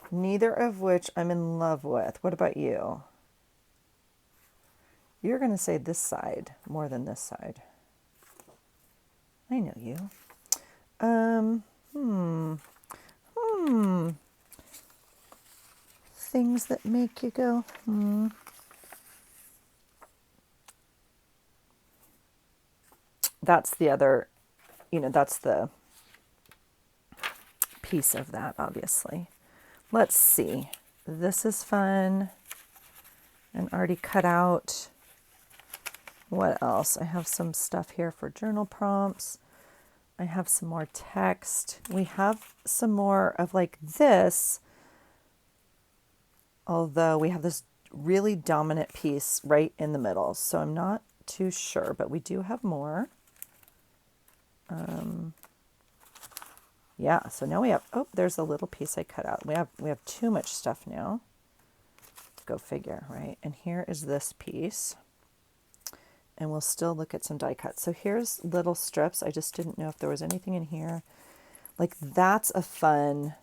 Neither of which I'm in love with. What about you? You're going to say this side more than this side. I know you. Things that make you go, That's the other, that's the piece of that, obviously. Let's see. This is fun and already cut out. What else? I have some stuff here for journal prompts. I have some more text. We have some more of like this, although we have this really dominant piece right in the middle. So I'm not too sure, but we do have more. Yeah, so now we have, oh, there's a little piece I cut out. We have too much stuff now. Go figure, right? And here is this piece. And we'll still look at some die cuts. So here's little strips. I just didn't know if there was anything in here. Like, that's a fun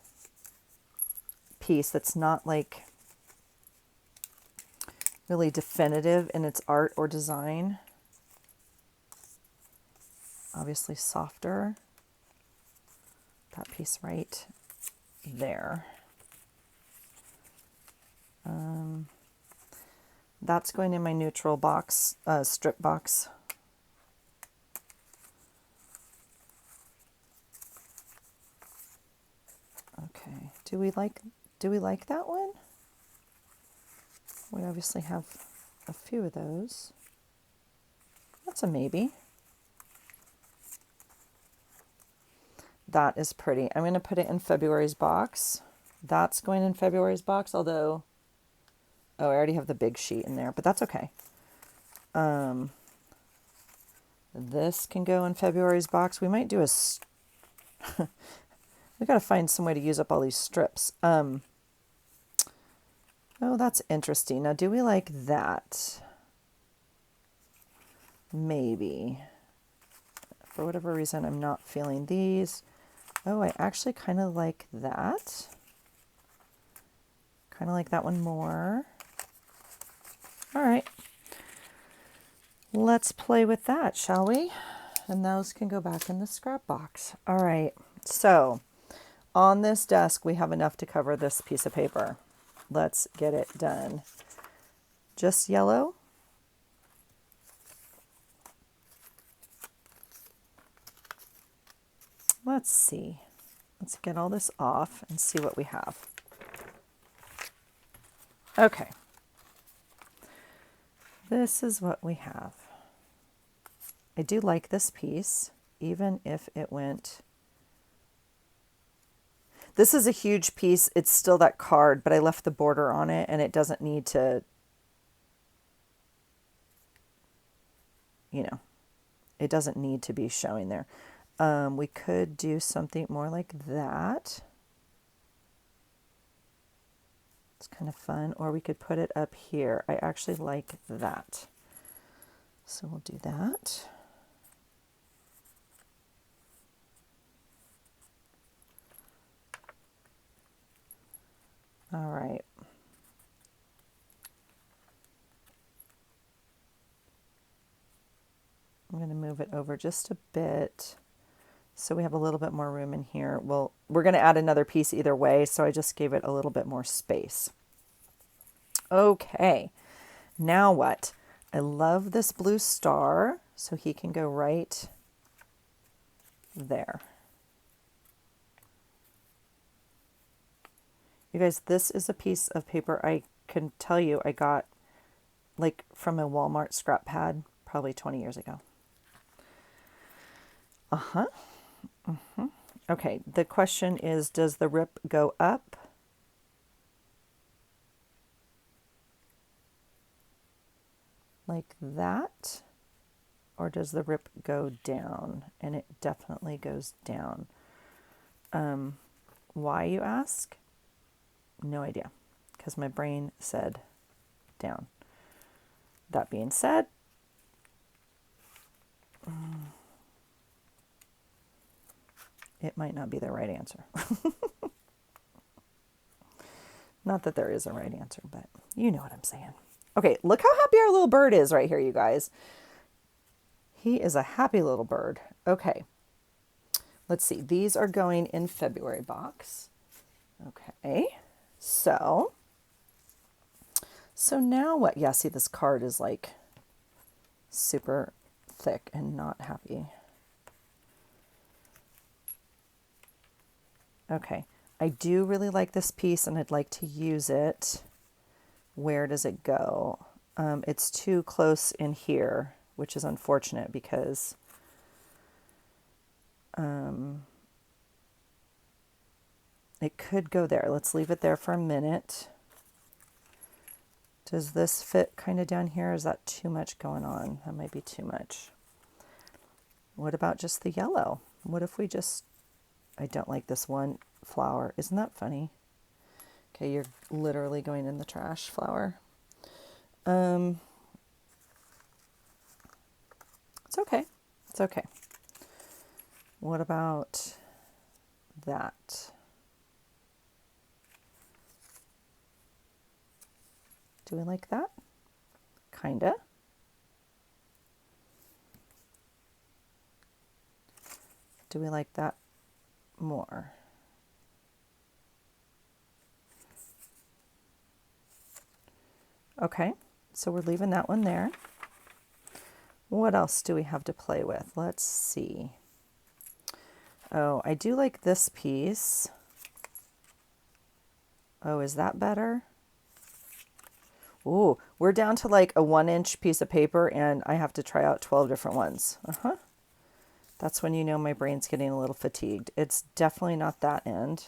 piece that's not like really definitive in its art or design. Obviously softer. That piece right there. That's going in my neutral box, strip box. Okay, do we like that one? We obviously have a few of those. That's a maybe. That is pretty. I'm going to put it in February's box. That's going in February's box, although Oh, I already have the big sheet in there, but that's okay. This can go in February's box. We might do a... we got to find some way to use up all these strips. Oh, that's interesting. Now, do we like that? Maybe. For whatever reason, I'm not feeling these. Oh, I actually kind of like that. Kind of like that one more. All right. Let's play with that, shall we? And those can go back in the scrap box. All right. So on this desk, we have enough to cover this piece of paper. Let's get it done. Just yellow. Let's see. Let's get all this off and see what we have. Okay. This is what we have. I do like this piece, even if it went... This is a huge piece. It's still that card, but I left the border on it, and it doesn't need to, you know, it doesn't need to be showing there. We could do something more like that. It's kind of fun. Or we could put it up here. I actually like that. So we'll do that. All right. I'm going to move it over just a bit so we have a little bit more room in here. Well, we're going to add another piece either way, so I just gave it a little bit more space. Okay, now what? I love this blue star, so he can go right there. You guys, this is a piece of paper I can tell you I got like from a Walmart scrap pad probably 20 years ago. Okay, the question is, does the rip go up? Like that? Or does the rip go down? And it definitely goes down. Why, you ask? No idea, because my brain said down. That being said, it might not be the right answer. Not that there is a right answer, but you know what I'm saying. Okay, look how happy our little bird is right here, you guys. He is a happy little bird. Okay, let's see. These are going in February box. Okay, so now what? Yeah, see, this card is like super thick and not happy. Okay, I do really like this piece and I'd like to use it. Where does it go? It's too close in here, which is unfortunate because it could go there. Let's leave it there for a minute. Does this fit kind of down here? Is that too much going on? That might be too much. What about just the yellow? What if we just... I don't like this one flower. Isn't that funny? Okay, you're literally going in the trash, flower. It's okay. It's okay. What about that? Do we like that? Kinda. Do we like that more? Okay, so we're leaving that one there. What else do we have to play with? Let's see. Oh, I do like this piece. Oh, is that better? Ooh, we're down to like a 1-inch piece of paper and I have to try out 12 different ones. That's when you know my brain's getting a little fatigued. It's definitely not that end.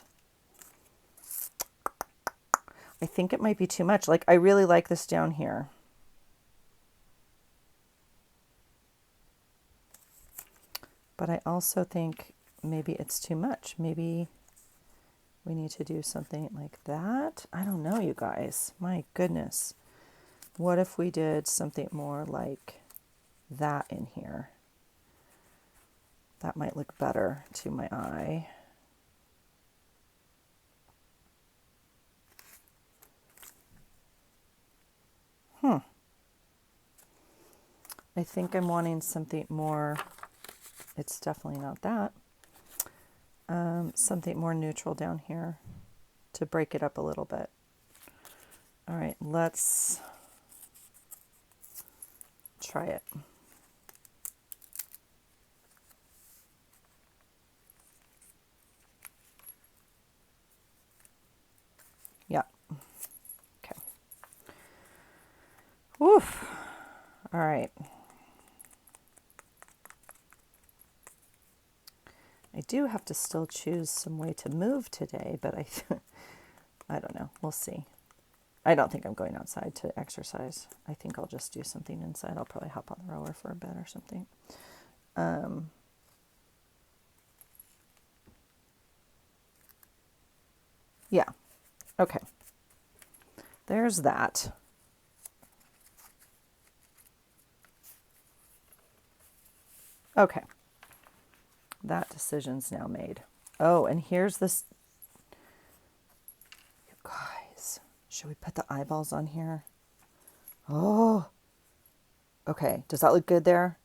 I think it might be too much. Like, I really like this down here. But I also think maybe it's too much. Maybe we need to do something like that. I don't know, you guys. My goodness. What if we did something more like that in here? That might look better to my eye. I think I'm wanting something more, it's definitely not that, something more neutral down here to break it up a little bit. All right, let's try it. Yeah. Okay. Woof. All right. I do have to still choose some way to move today, but I don't know. We'll see. I don't think I'm going outside to exercise. I think I'll just do something inside. I'll probably hop on the rower for a bit or something. Yeah. Okay. There's that. Okay. That decision's now made. Oh, and here's this. You guys, should we put the eyeballs on here? Oh. Okay. Does that look good there?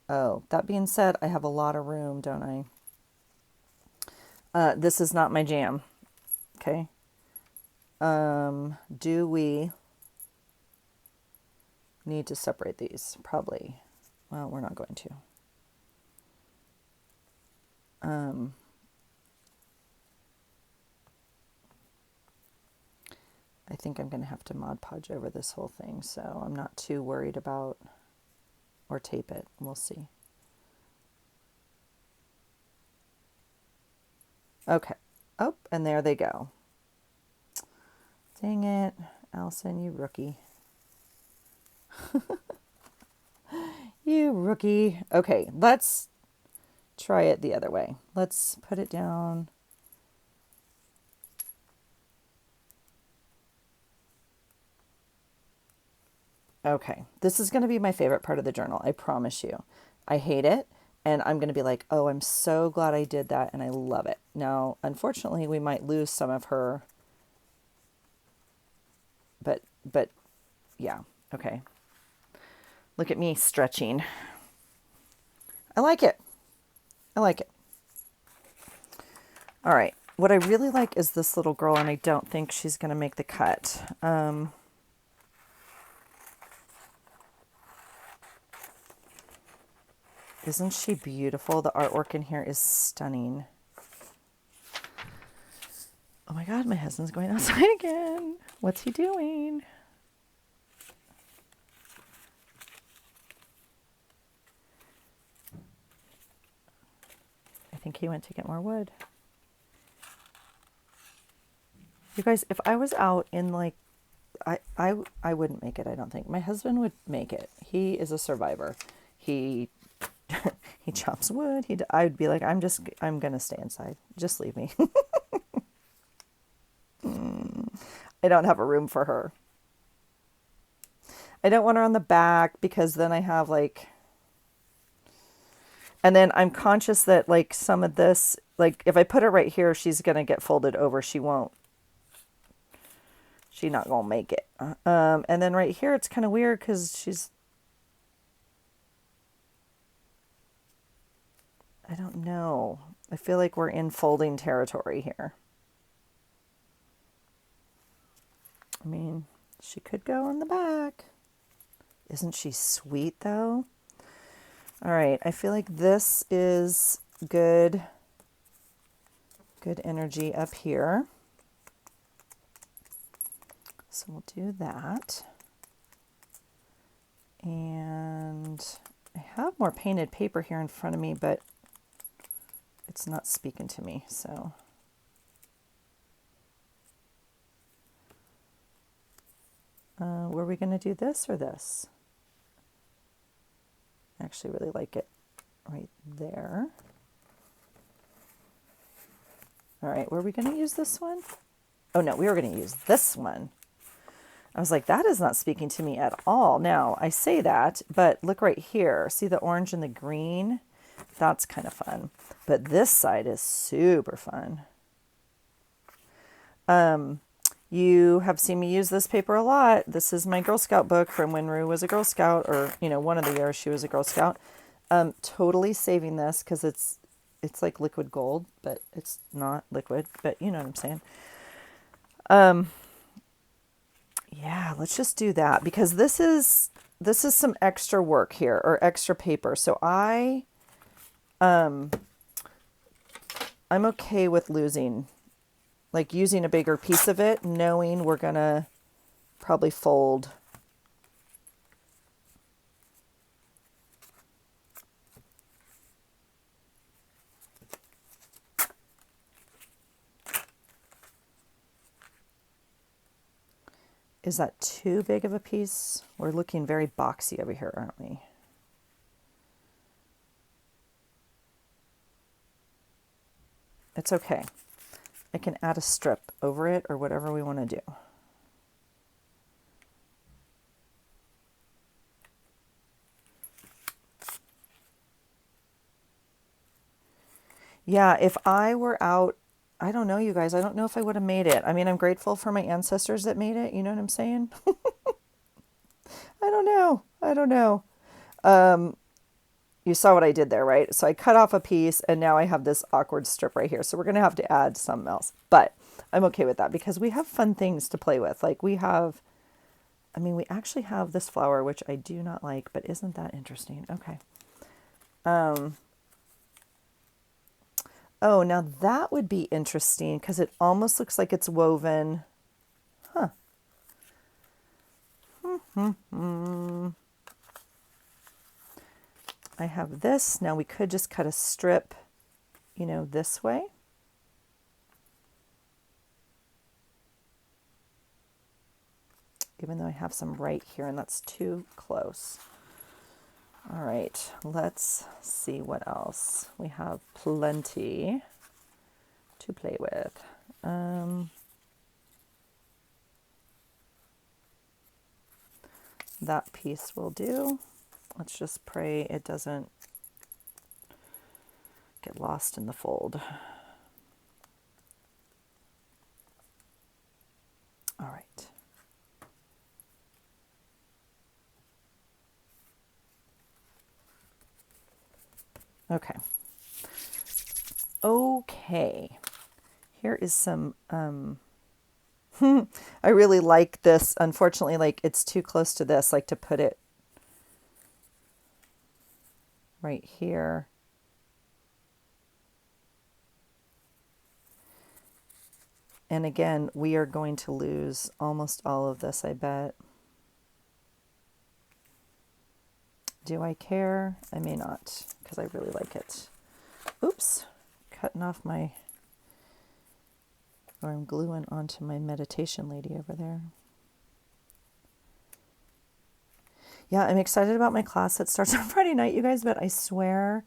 Oh, that being said, I have a lot of room, don't I? This is not my jam. Okay. Do we need to separate these? Probably. Well, we're not going to. I think I'm going to have to Mod Podge over this whole thing, so I'm not too worried about, or tape it. We'll see. Okay. Oh, and there they go. Dang it, Allison, you rookie. You rookie. Okay, let's try it the other way. Let's put it down. Okay, this is going to be my favorite part of the journal, I promise you. I hate it, and I'm going to be like, oh, I'm so glad I did that, and I love it. Now, unfortunately, we might lose some of her, but yeah, okay. Look at me stretching. I like it. I like it. All right, what I really like is this little girl, and I don't think she's going to make the cut. Isn't she beautiful? The artwork in here is stunning. Oh my God, my husband's going outside again. What's he doing? I think he went to get more wood. You guys, if I was out in like, I wouldn't make it, I don't think. My husband would make it. He is a survivor. He he chops wood. I would be like, I'm going to stay inside. Just leave me. I don't have a room for her. I don't want her on the back because then I have like, and then I'm conscious that like some of this, like if I put her right here, she's going to get folded over. She's not going to make it. And then right here, it's kind of weird because I don't know. I feel like we're in folding territory here. I mean, she could go on the back. Isn't she sweet though? All right, I feel like this is good energy up here. So we'll do that. And I have more painted paper here in front of me, but it's not speaking to me, so. Were we going to do this or this? I actually really like it right there. All right, were we going to use this one? Oh no, we were going to use this one. I was like, that is not speaking to me at all. Now, I say that, but look right here. See the orange and the green? That's kind of fun. But this side is super fun. You have seen me use this paper a lot. This is my Girl Scout book from when Rue was a Girl Scout, or, you know, one of the years she was a Girl Scout. Totally saving this because it's like liquid gold, but it's not liquid, but you know what I'm saying. Yeah, let's just do that because this is some extra work here or extra paper. So I'm okay with losing, like using a bigger piece of it, knowing we're gonna probably fold. Is that too big of a piece? We're looking very boxy over here, aren't we? It's okay. I can add a strip over it or whatever we want to do. Yeah, if I were out, I don't know, you guys. I don't know if I would have made it. I mean, I'm grateful for my ancestors that made it. You know what I'm saying? I don't know. I don't know. You saw what I did there, right? So I cut off a piece and now I have this awkward strip right here. So we're going to have to add something else. But I'm okay with that because we have fun things to play with. Like we have, I mean, we actually have this flower, which I do not like, but isn't that interesting? Okay. Oh, now that would be interesting because it almost looks like it's woven. Huh. I have this. Now we could just cut a strip, you know, this way. Even though I have some right here and that's too close. All right, let's see what else. We have plenty to play with. That piece will do. Let's just pray it doesn't get lost in the fold. All right. Okay. Okay. Here is some, I really like this. Unfortunately, like it's too close to this, like to put it right here. And again, we are going to lose almost all of this, I bet. Do I care? I may not, because I really like it. Oops, cutting off my, or I'm gluing onto my meditation lady over there. Yeah, I'm excited about my class that starts on Friday night, you guys, but I swear,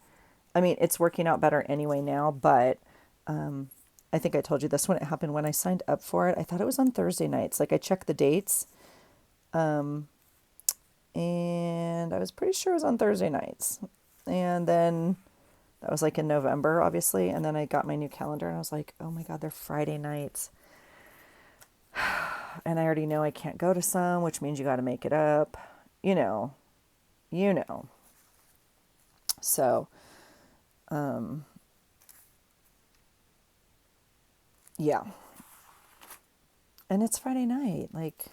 I mean, it's working out better anyway now, but I think I told you this when it happened when I signed up for it. I thought it was on Thursday nights. Like I checked the dates. And I was pretty sure it was on Thursday nights. And then that was like in November, obviously. And then I got my new calendar and I was like, oh my God, they're Friday nights. And I already know I can't go to some, which means you got to make it up. You know. So, yeah. And it's Friday night. Like,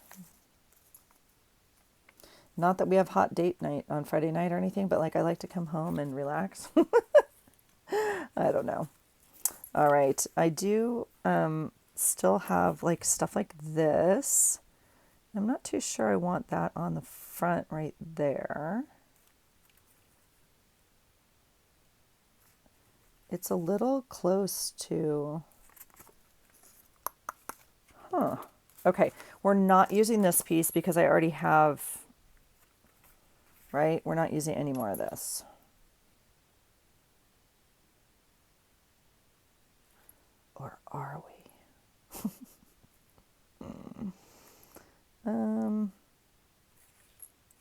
not that we have hot date night on Friday night or anything, but like I like to come home and relax. I don't know. All right. I do still have like stuff like this. I'm not too sure I want that on the front right there. It's a little close to, Okay, we're not using this piece because I already have, right? We're not using any more of this. Or are we?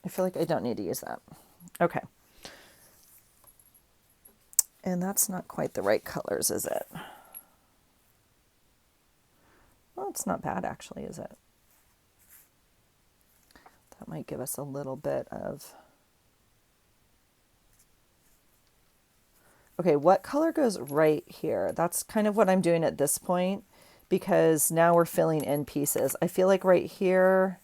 I feel like I don't need to use that. Okay. And that's not quite the right colors, is it? Well, it's not bad actually, is it? That might give us a little bit of... Okay, what color goes right here? That's kind of what I'm doing at this point, because now we're filling in pieces. I feel like right here,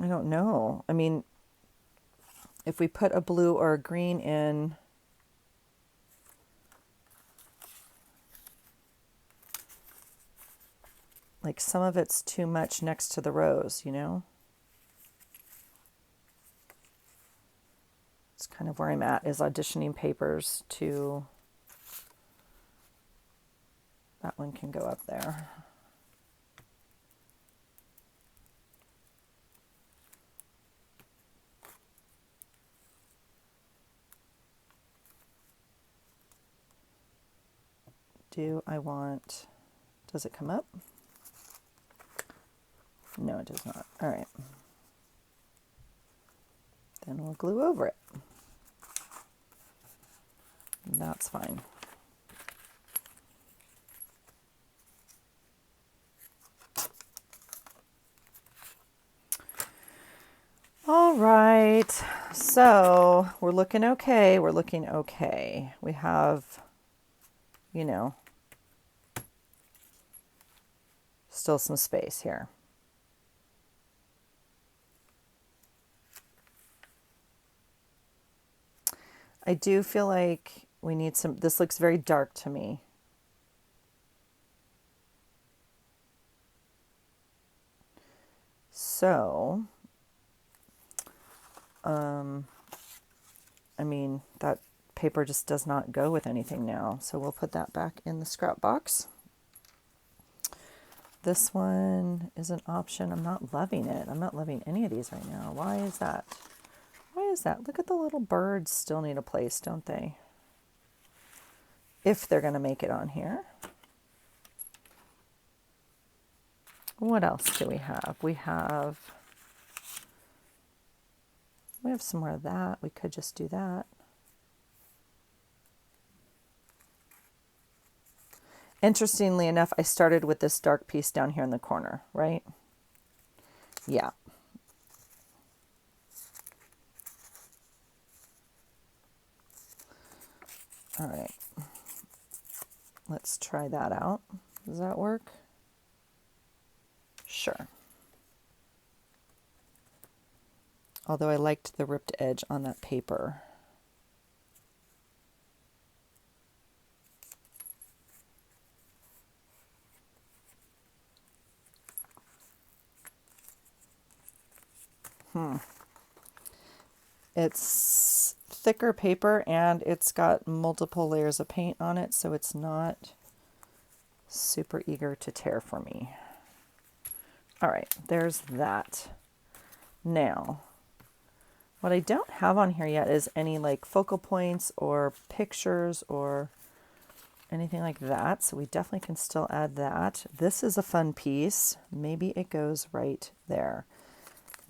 I don't know. I mean, if we put a blue or a green in, like some of it's too much next to the rose, you know? It's kind of where I'm at, is auditioning papers to, that one can go up there. Do I want, does it come up? No, it does not. All right. Then we'll glue over it. That's fine. All right, so we're looking okay. We're looking okay. We have, you know, still some space here. I do feel like we need some, this looks very dark to me. So, I mean, that paper just does not go with anything now. So we'll put that back in the scrap box. This one is an option. I'm not loving it. I'm not loving any of these right now. Why is that? Why is that? Look at the little birds still need a place, don't they? If they're going to make it on here. What else do we have? We have some more of that. We could just do that. Interestingly enough, I started with this dark piece down here in the corner, right? Yeah. All right. Let's try that out. Does that work? Sure. Although I liked the ripped edge on that paper. It's thicker paper and it's got multiple layers of paint on it, so it's not super eager to tear for me. All right, there's that. Now, what I don't have on here yet is any like focal points or pictures or anything like that, so we definitely can still add that. This is a fun piece. Maybe it goes right there.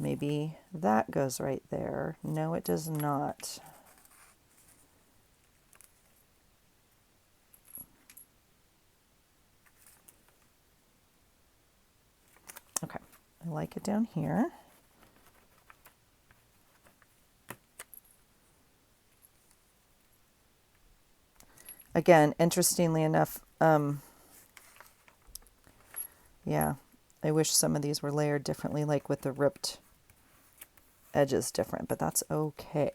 Maybe that goes right there. No, it does not. Okay, I like it down here. Again, interestingly enough, yeah, I wish some of these were layered differently, like with the ripped edges different, but that's okay.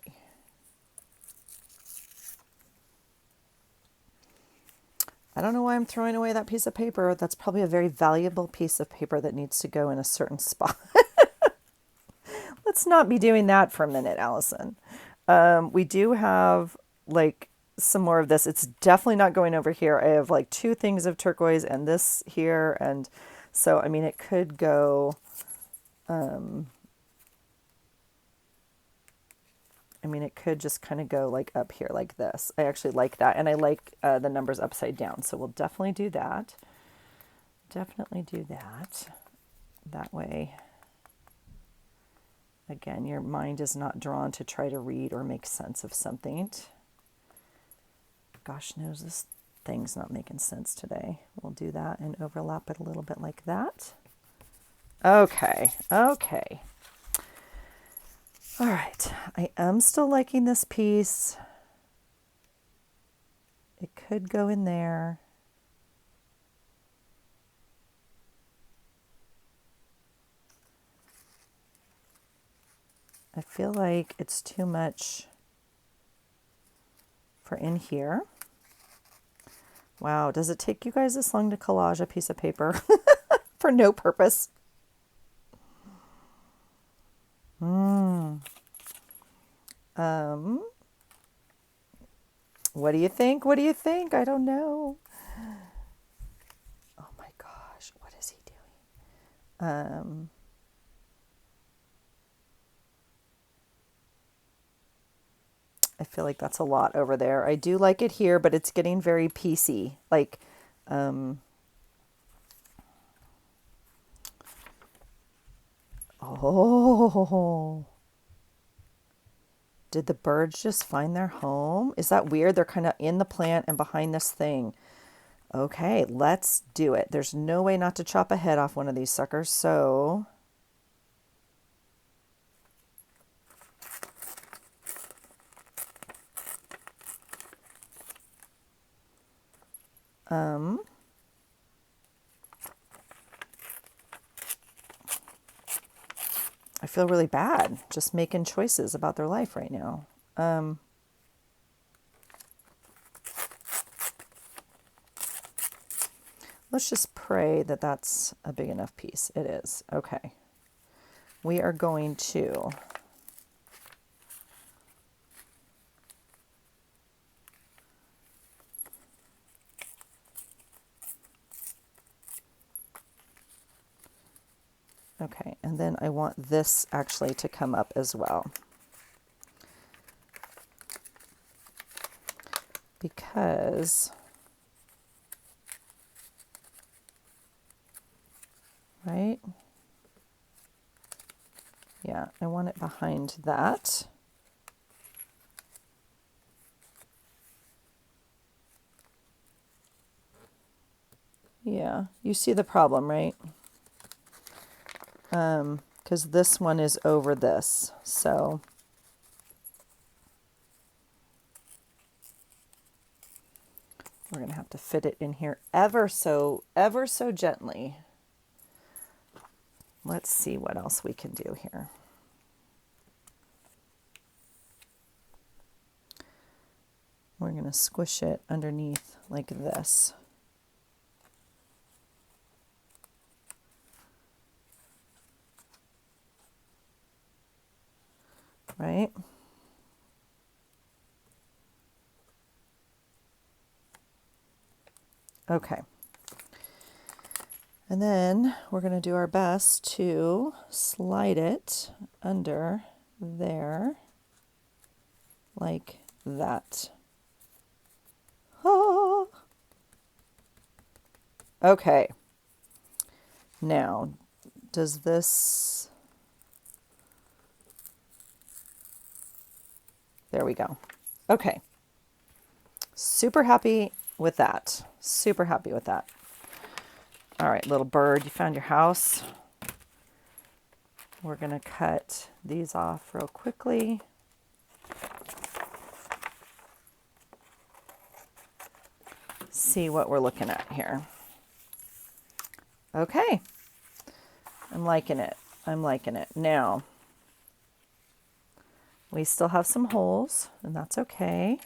I don't know why I'm throwing away that piece of paper. That's probably a very valuable piece of paper that needs to go in a certain spot. Let's not be doing that for a minute, Allison. We do have like some more of this. It's definitely not going over here. I have like two things of turquoise and this here, and So, I mean, it could go, I mean, it could just kind of go like up here like this. I actually like that. And I like the numbers upside down. So we'll definitely do that. Definitely do that. That way, again, your mind is not drawn to try to read or make sense of something. Gosh knows this thing's not making sense today. We'll do that and overlap it a little bit like that. Okay, okay. All right, I am still liking this piece. It could go in there. I feel like it's too much for in here. Wow, does it take you guys this long to collage a piece of paper for no purpose? What do you think? What do you think? I don't know. Oh my gosh, what is he doing? I feel like that's a lot over there. I do like it here, but it's getting very piecey. Like, oh, did the birds just find their home? Is that weird? They're kind of in the plant and behind this thing. Okay, let's do it. There's no way not to chop a head off one of these suckers, so... I feel really bad just making choices about their life right now. Let's just pray that that's a big enough piece. It is. Okay. We are going to... Okay, and then I want this actually to come up as well. Because, right? Yeah, I want it behind that. Yeah, you see the problem, right? Because this one is over this, so... We're going to have to fit it in here ever so gently. Let's see what else we can do here. We're going to squish it underneath like this. Right? Okay. And then we're going to do our best to slide it under there like that. Oh. Okay. Now, does this... There we go. Okay. Super happy with that. Super happy with that. All right, little bird, you found your house. We're going to cut these off real quickly. See what we're looking at here. Okay. I'm liking it. I'm liking it. Now, we still have some holes, and that's okay.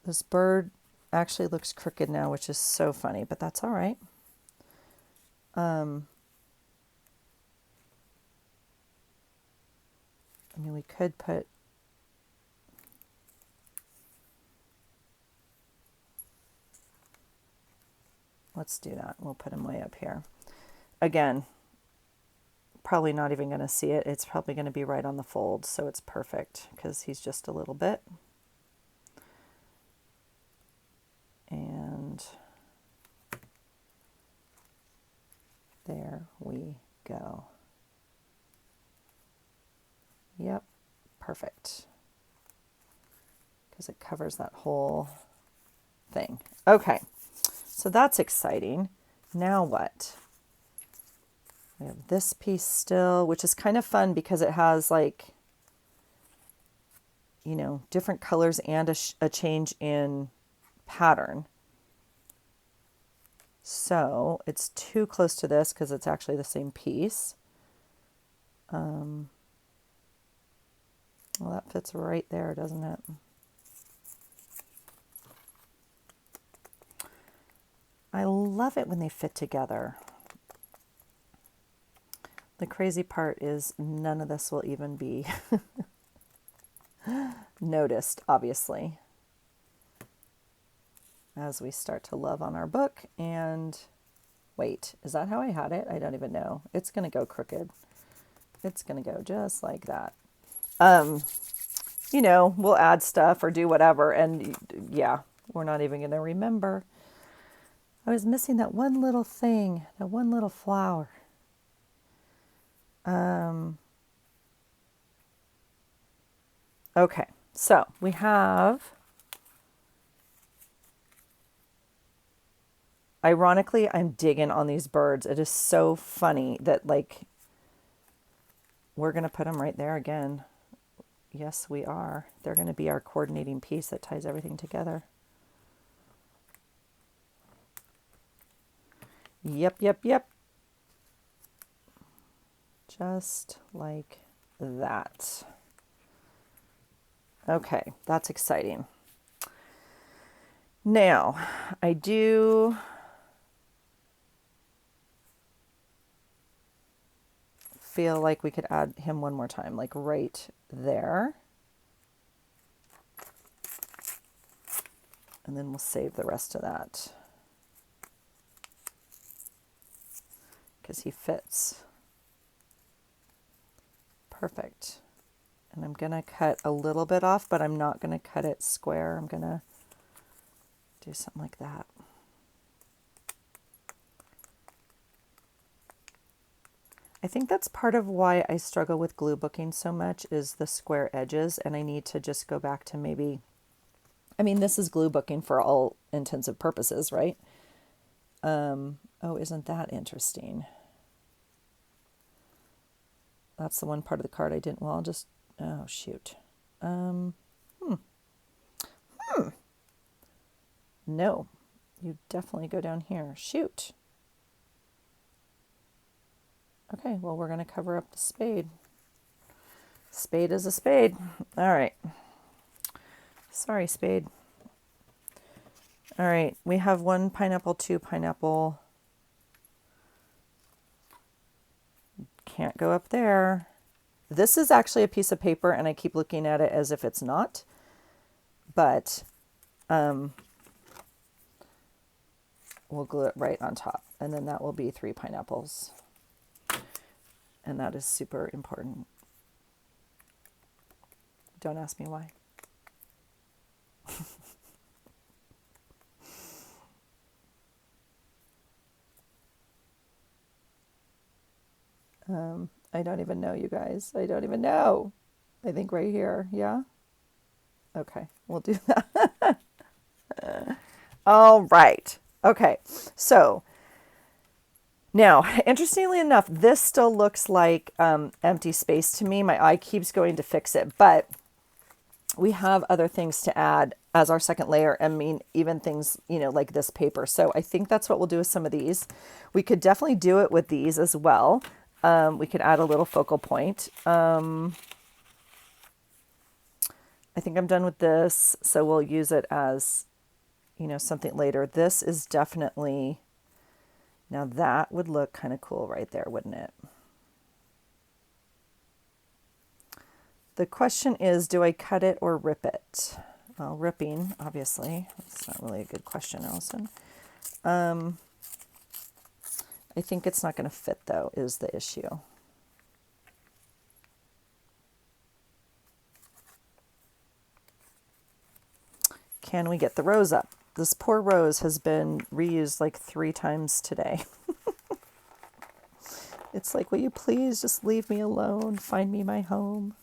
This bird actually looks crooked now, which is so funny, but that's all right. I mean, we could put... Let's do that. We'll put him way up here. Again, probably not even going to see it. It's probably going to be right on the fold, so it's perfect because he's just a little bit. And there we go. Yep, perfect. Because it covers that whole thing. Okay, so that's exciting. Now what? We have this piece still, which is kind of fun because it has like, you know, different colors and a change in pattern. So it's too close to this because it's actually the same piece. Well, that fits right there, doesn't it? I love it when they fit together. The crazy part is none of this will even be noticed, obviously, as we start to love on our book. And wait, is that how I had it? I don't even know. It's going to go crooked. It's going to go just like that. You know, we'll add stuff or do whatever. And yeah, we're not even going to remember. I was missing that one little thing, that one little flower. Okay, so we have, ironically, I'm digging on these birds. It is so funny that, like, we're going to put them right there again. Yes, we are. They're going to be our coordinating piece that ties everything together. Yep, yep, yep. Just like that. Okay, that's exciting. Now, I do feel like we could add him one more time, like right there. And then we'll save the rest of that because he fits. Perfect. And I'm going to cut a little bit off, but I'm not going to cut it square. I'm going to do something like that. I think that's part of why I struggle with glue booking so much is the square edges, and I need to just go back to maybe, I mean, this is glue booking for all intents and purposes, right? Oh, isn't that interesting? That's the one part of the card I didn't, well, I'll just, oh, shoot. No, you definitely go down here. Shoot. Okay, well, we're going to cover up the spade. Spade is a spade. All right. Sorry, spade. All right, we have 1 pineapple, 2 pineapple. Can't go up there. This is actually a piece of paper, and I keep looking at it as if it's not. But we'll glue it right on top, and then that will be 3 pineapples. And that is super important. Don't ask me why. I don't even know, you guys. I don't even know. I think right here. Yeah? Okay, we'll do that. All right. Okay, so now, interestingly enough, this still looks like empty space to me. My eye keeps going to fix it, but we have other things to add as our second layer. I mean, even things, you know, like this paper. So I think that's what we'll do with some of these. We could definitely do it with these as well. We could add a little focal point. I think I'm done with this, so we'll use it as, you know, something later. This is definitely, now that would look kind of cool right there, wouldn't it? The question is, do I cut it or rip it? Well, ripping, obviously. That's not really a good question, Allison. I think it's not going to fit though, is the issue. Can we get the rose up? This poor rose has been reused like 3 times today. It's like, will you please just leave me alone? Find me my home.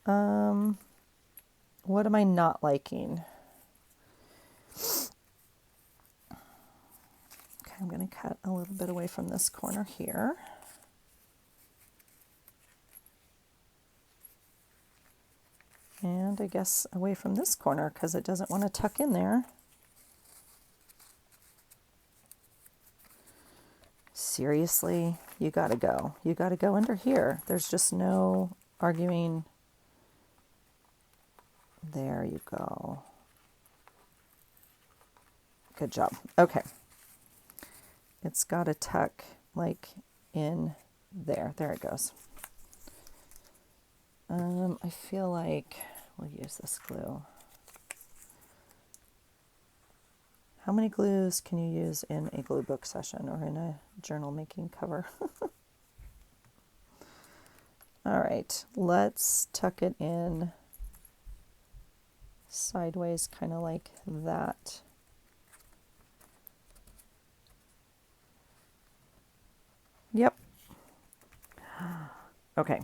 What am I not liking? Okay, I'm going to cut a little bit away from this corner here. And I guess away from this corner because it doesn't want to tuck in there. Seriously, you got to go. You got to go under here. There's just no arguing. There you go. Good job. Okay. It's got to tuck like in there. There it goes. I feel like we'll use this glue. How many glues can you use in a glue book session or in a journal making cover? All right, let's tuck it in sideways, kind of like that. Yep. Okay.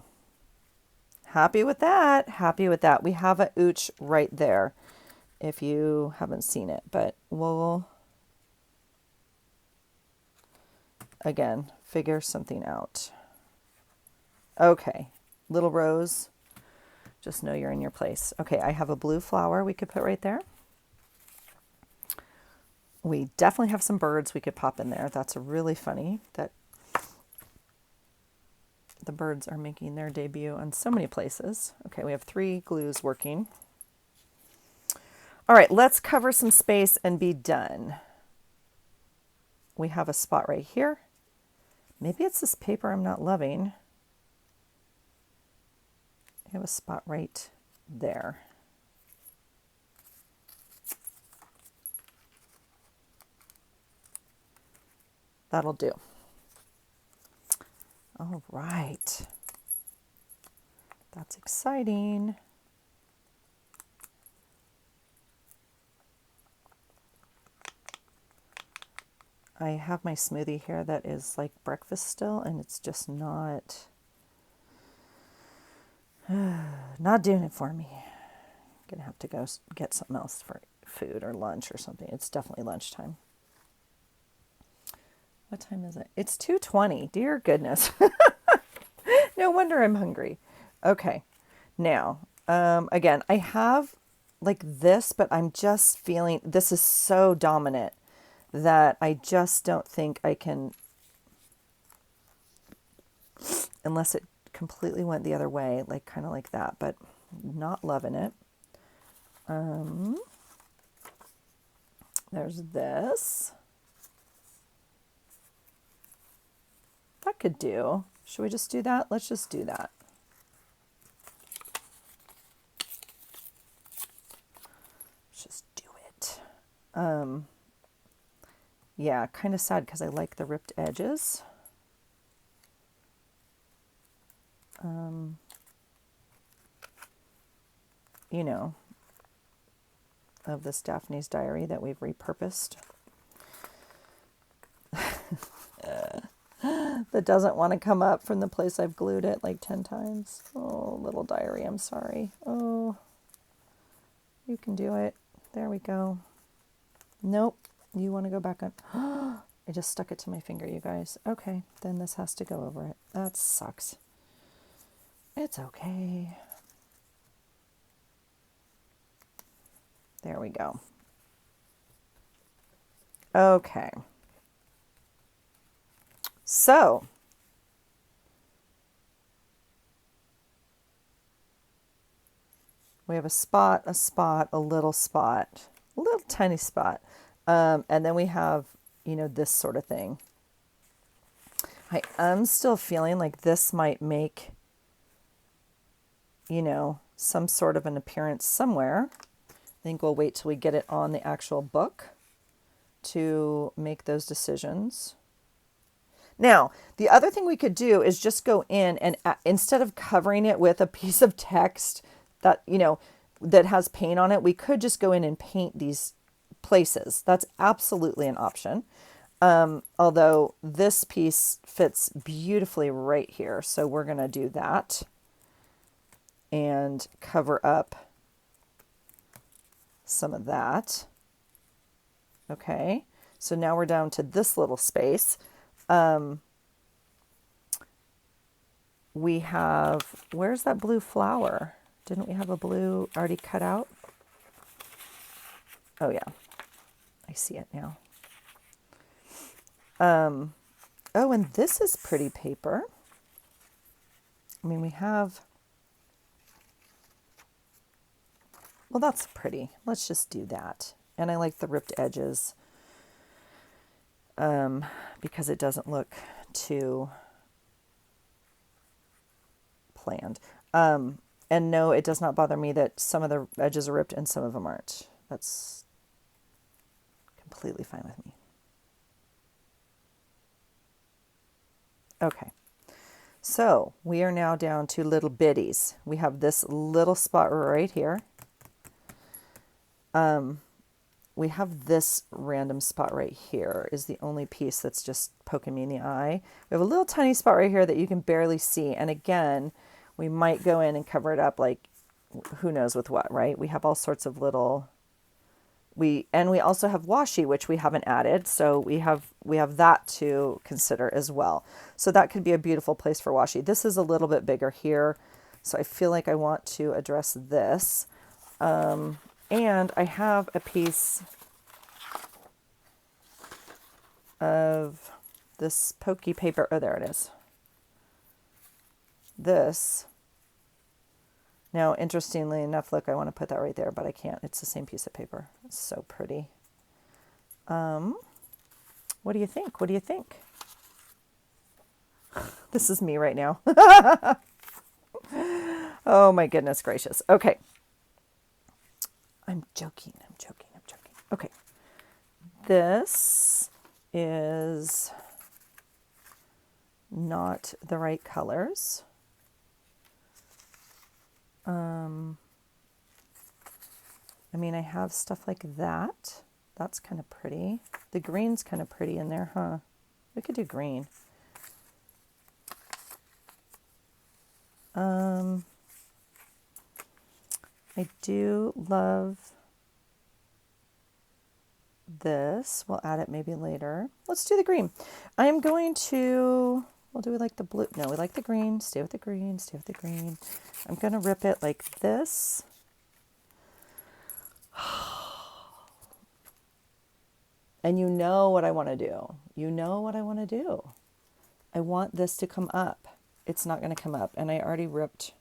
Happy with that. Happy with that. We have a ooch right there if you haven't seen it, but we'll, again, figure something out. Okay. Little rose. Just know you're in your place. Okay, I have a blue flower we could put right there. We definitely have some birds we could pop in there. That's really funny that the birds are making their debut on so many places. Okay, we have 3 glues working. All right, let's cover some space and be done. We have a spot right here. Maybe it's this paper I'm not loving. I have a spot right there. That'll do. All right. That's exciting. I have my smoothie here that is like breakfast still, and it's just not doing it for me. I'm gonna have to go get something else for food or lunch or something. It's definitely lunchtime. What time is it? It's 2:20. Dear goodness. No wonder I'm hungry. Okay. Now, again, I have like this, but I'm just feeling this is so dominant that I just don't think I can, unless it completely went the other way, like kind of like that, but not loving it. There's this. That could do. Should we just do that? Let's just do that. Let's just do it. Yeah, kind of sad because I like the ripped edges. You know, of this Daphne's Diary that we've repurposed. That doesn't want to come up from the place I've glued it like 10 times. Oh, little diary, I'm sorry. Oh, you can do it. There we go. Nope, you want to go back on. I just stuck it to my finger, you guys. Okay, then this has to go over it. That sucks. It's okay. There we go. Okay. So, we have a spot, a little tiny spot. And then we have, you know, this sort of thing. I am still feeling like this might make, you know, some sort of an appearance somewhere. I think we'll wait till we get it on the actual book to make those decisions. Now, the other thing we could do is just go in and instead of covering it with a piece of text that, you know, that has paint on it, we could just go in and paint these places. That's absolutely an option. Although this piece fits beautifully right here. So we're going to do that and cover up some of that. Okay, so now we're down to this little space. We have, where's that blue flower? Didn't we have a blue already cut out? Oh yeah, I see it now. Oh, and this is pretty paper. I mean, we have, well, that's pretty. Let's just do that. And I like the ripped edges because it doesn't look too planned. And no, it does not bother me that some of the edges are ripped and some of them aren't. That's completely fine with me. Okay, so we are now down to little bitties. We have this little spot right here. We have this random spot right here is the only piece that's just poking me in the eye. We have a little tiny spot right here that you can barely see. And again, we might go in and cover it up like who knows with what, right? We have all sorts of little, we also have washi, which we haven't added. So we have that to consider as well. So that could be a beautiful place for washi. This is a little bit bigger here. So I feel like I want to address this. And I have a piece of this pokey paper. Oh, there it is. This. Now, interestingly enough, look, I want to put that right there, but I can't. It's the same piece of paper. It's so pretty. What do you think? What do you think? This is me right now. Oh, my goodness gracious. Okay. I'm joking. Okay. This is not the right colors. I mean, I have stuff like that. That's kind of pretty. The green's kind of pretty in there, huh? We could do green. I do love this. We'll add it maybe later. Let's do the green. I am going to, well, do we like the blue? No, we like the green. Stay with the green. Stay with the green. I'm going to rip it like this. And you know what I want to do. You know what I want to do. I want this to come up. It's not going to come up. And I already ripped.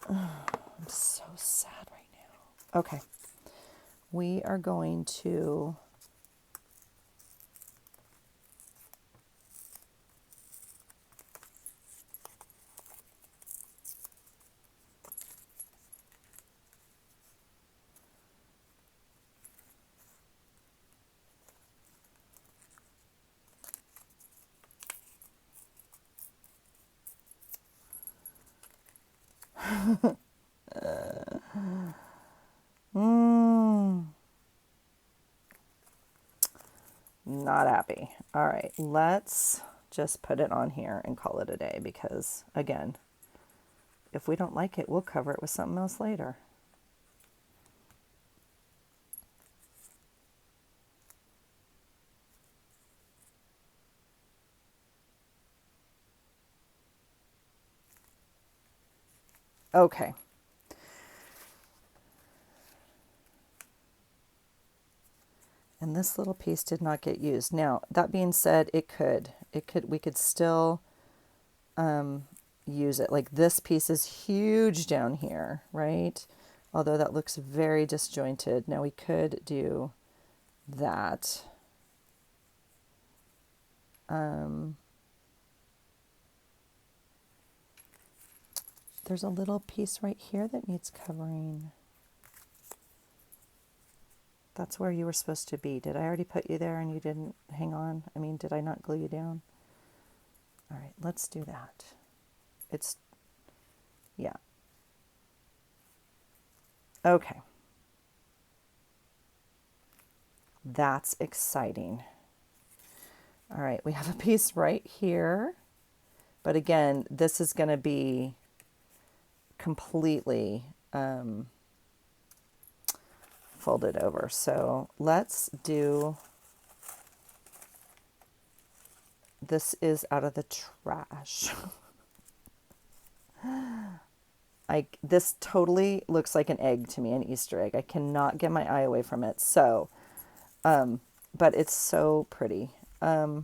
I'm so sad right now. Okay. We are going to not happy. All right, let's just put it on here and call it a day because, again, if we don't like it, we'll cover it with something else later. Okay. And this little piece did not get used. Now, that being said, we could still use it. Like this piece is huge down here, right? Although that looks very disjointed. Now we could do that. There's a little piece right here that needs covering. That's where you were supposed to be. Did I already put you there and you didn't hang on? I mean, did I not glue you down? All right, let's do that. It's, yeah. Okay. That's exciting. All right, we have a piece right here. But again, this is going to be completely folded over. So let's do, this is out of the trash. This totally looks like an egg to me, an Easter egg. I cannot get my eye away from it. So, but it's so pretty. What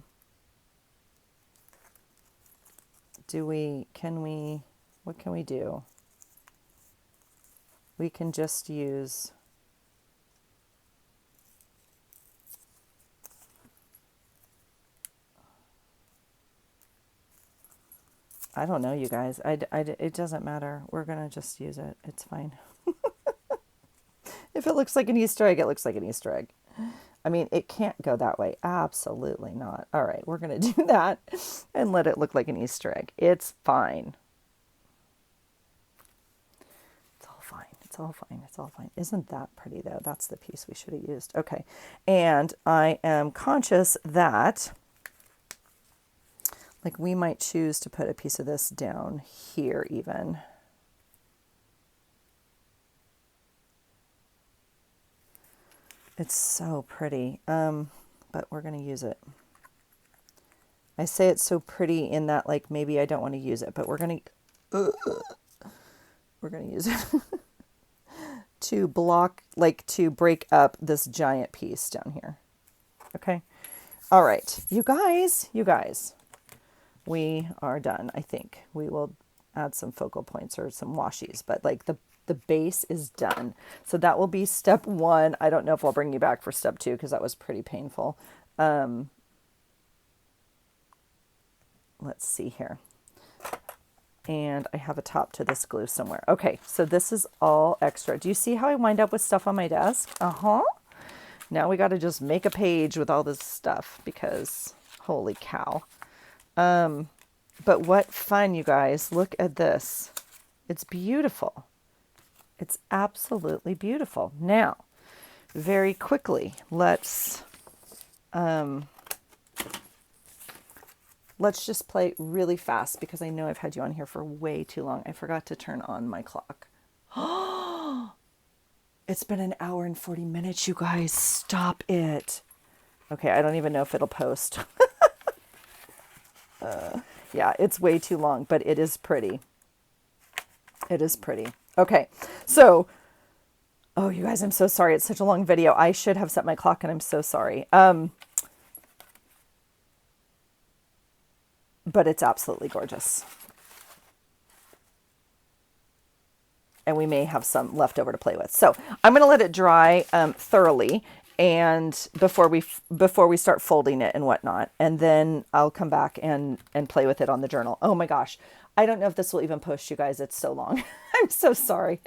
can we do? We can just use, I don't know, you guys. It doesn't matter. We're going to just use it. It's fine. If it looks like an Easter egg, it looks like an Easter egg. I mean, it can't go that way. Absolutely not. All right, we're going to do that and let it look like an Easter egg. It's fine. It's all fine. It's all fine. It's all fine. Isn't that pretty, though? That's the piece we should have used. Okay. And I am conscious that, like, we might choose to put a piece of this down here even. It's so pretty, but we're going to use it. I say it's so pretty in that, like, maybe I don't want to use it, but we're going to use it to block, like, to break up this giant piece down here. Okay. All right, you guys, we are done. I think we will add some focal points or some washies, but like the base is done. So that will be step 1. I don't know if I'll bring you back for step 2 because that was pretty painful. Let's see here. And I have a top to this glue somewhere. Okay, so this is all extra. Do you see how I wind up with stuff on my desk? Now we got to just make a page with all this stuff because holy cow. But what fun, you guys. Look at this. It's beautiful. It's absolutely beautiful. Now, very quickly, let's just play really fast because I know I've had you on here for way too long. I forgot to turn on my clock. It's been an hour and 40 minutes, you guys. Stop it. Okay, I don't even know if it'll post. Yeah, it's way too long, but it is pretty. It is pretty. Okay, so, oh, you guys, I'm so sorry. It's such a long video. I should have set my clock, and I'm so sorry. But it's absolutely gorgeous. And we may have some left over to play with. So I'm going to let it dry thoroughly, and before we start folding it and whatnot, and then I'll come back and play with it on the journal. Oh my gosh, I don't know if this will even post, you guys. It's so long. I'm so sorry.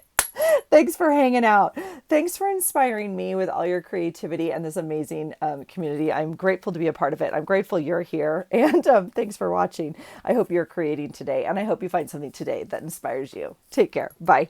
Thanks for hanging out. Thanks for inspiring me with all your creativity and this amazing community. I'm grateful to be a part of it. I'm grateful you're here, and thanks for watching. I hope you're creating today, and I hope you find something today that inspires you. Take care. Bye.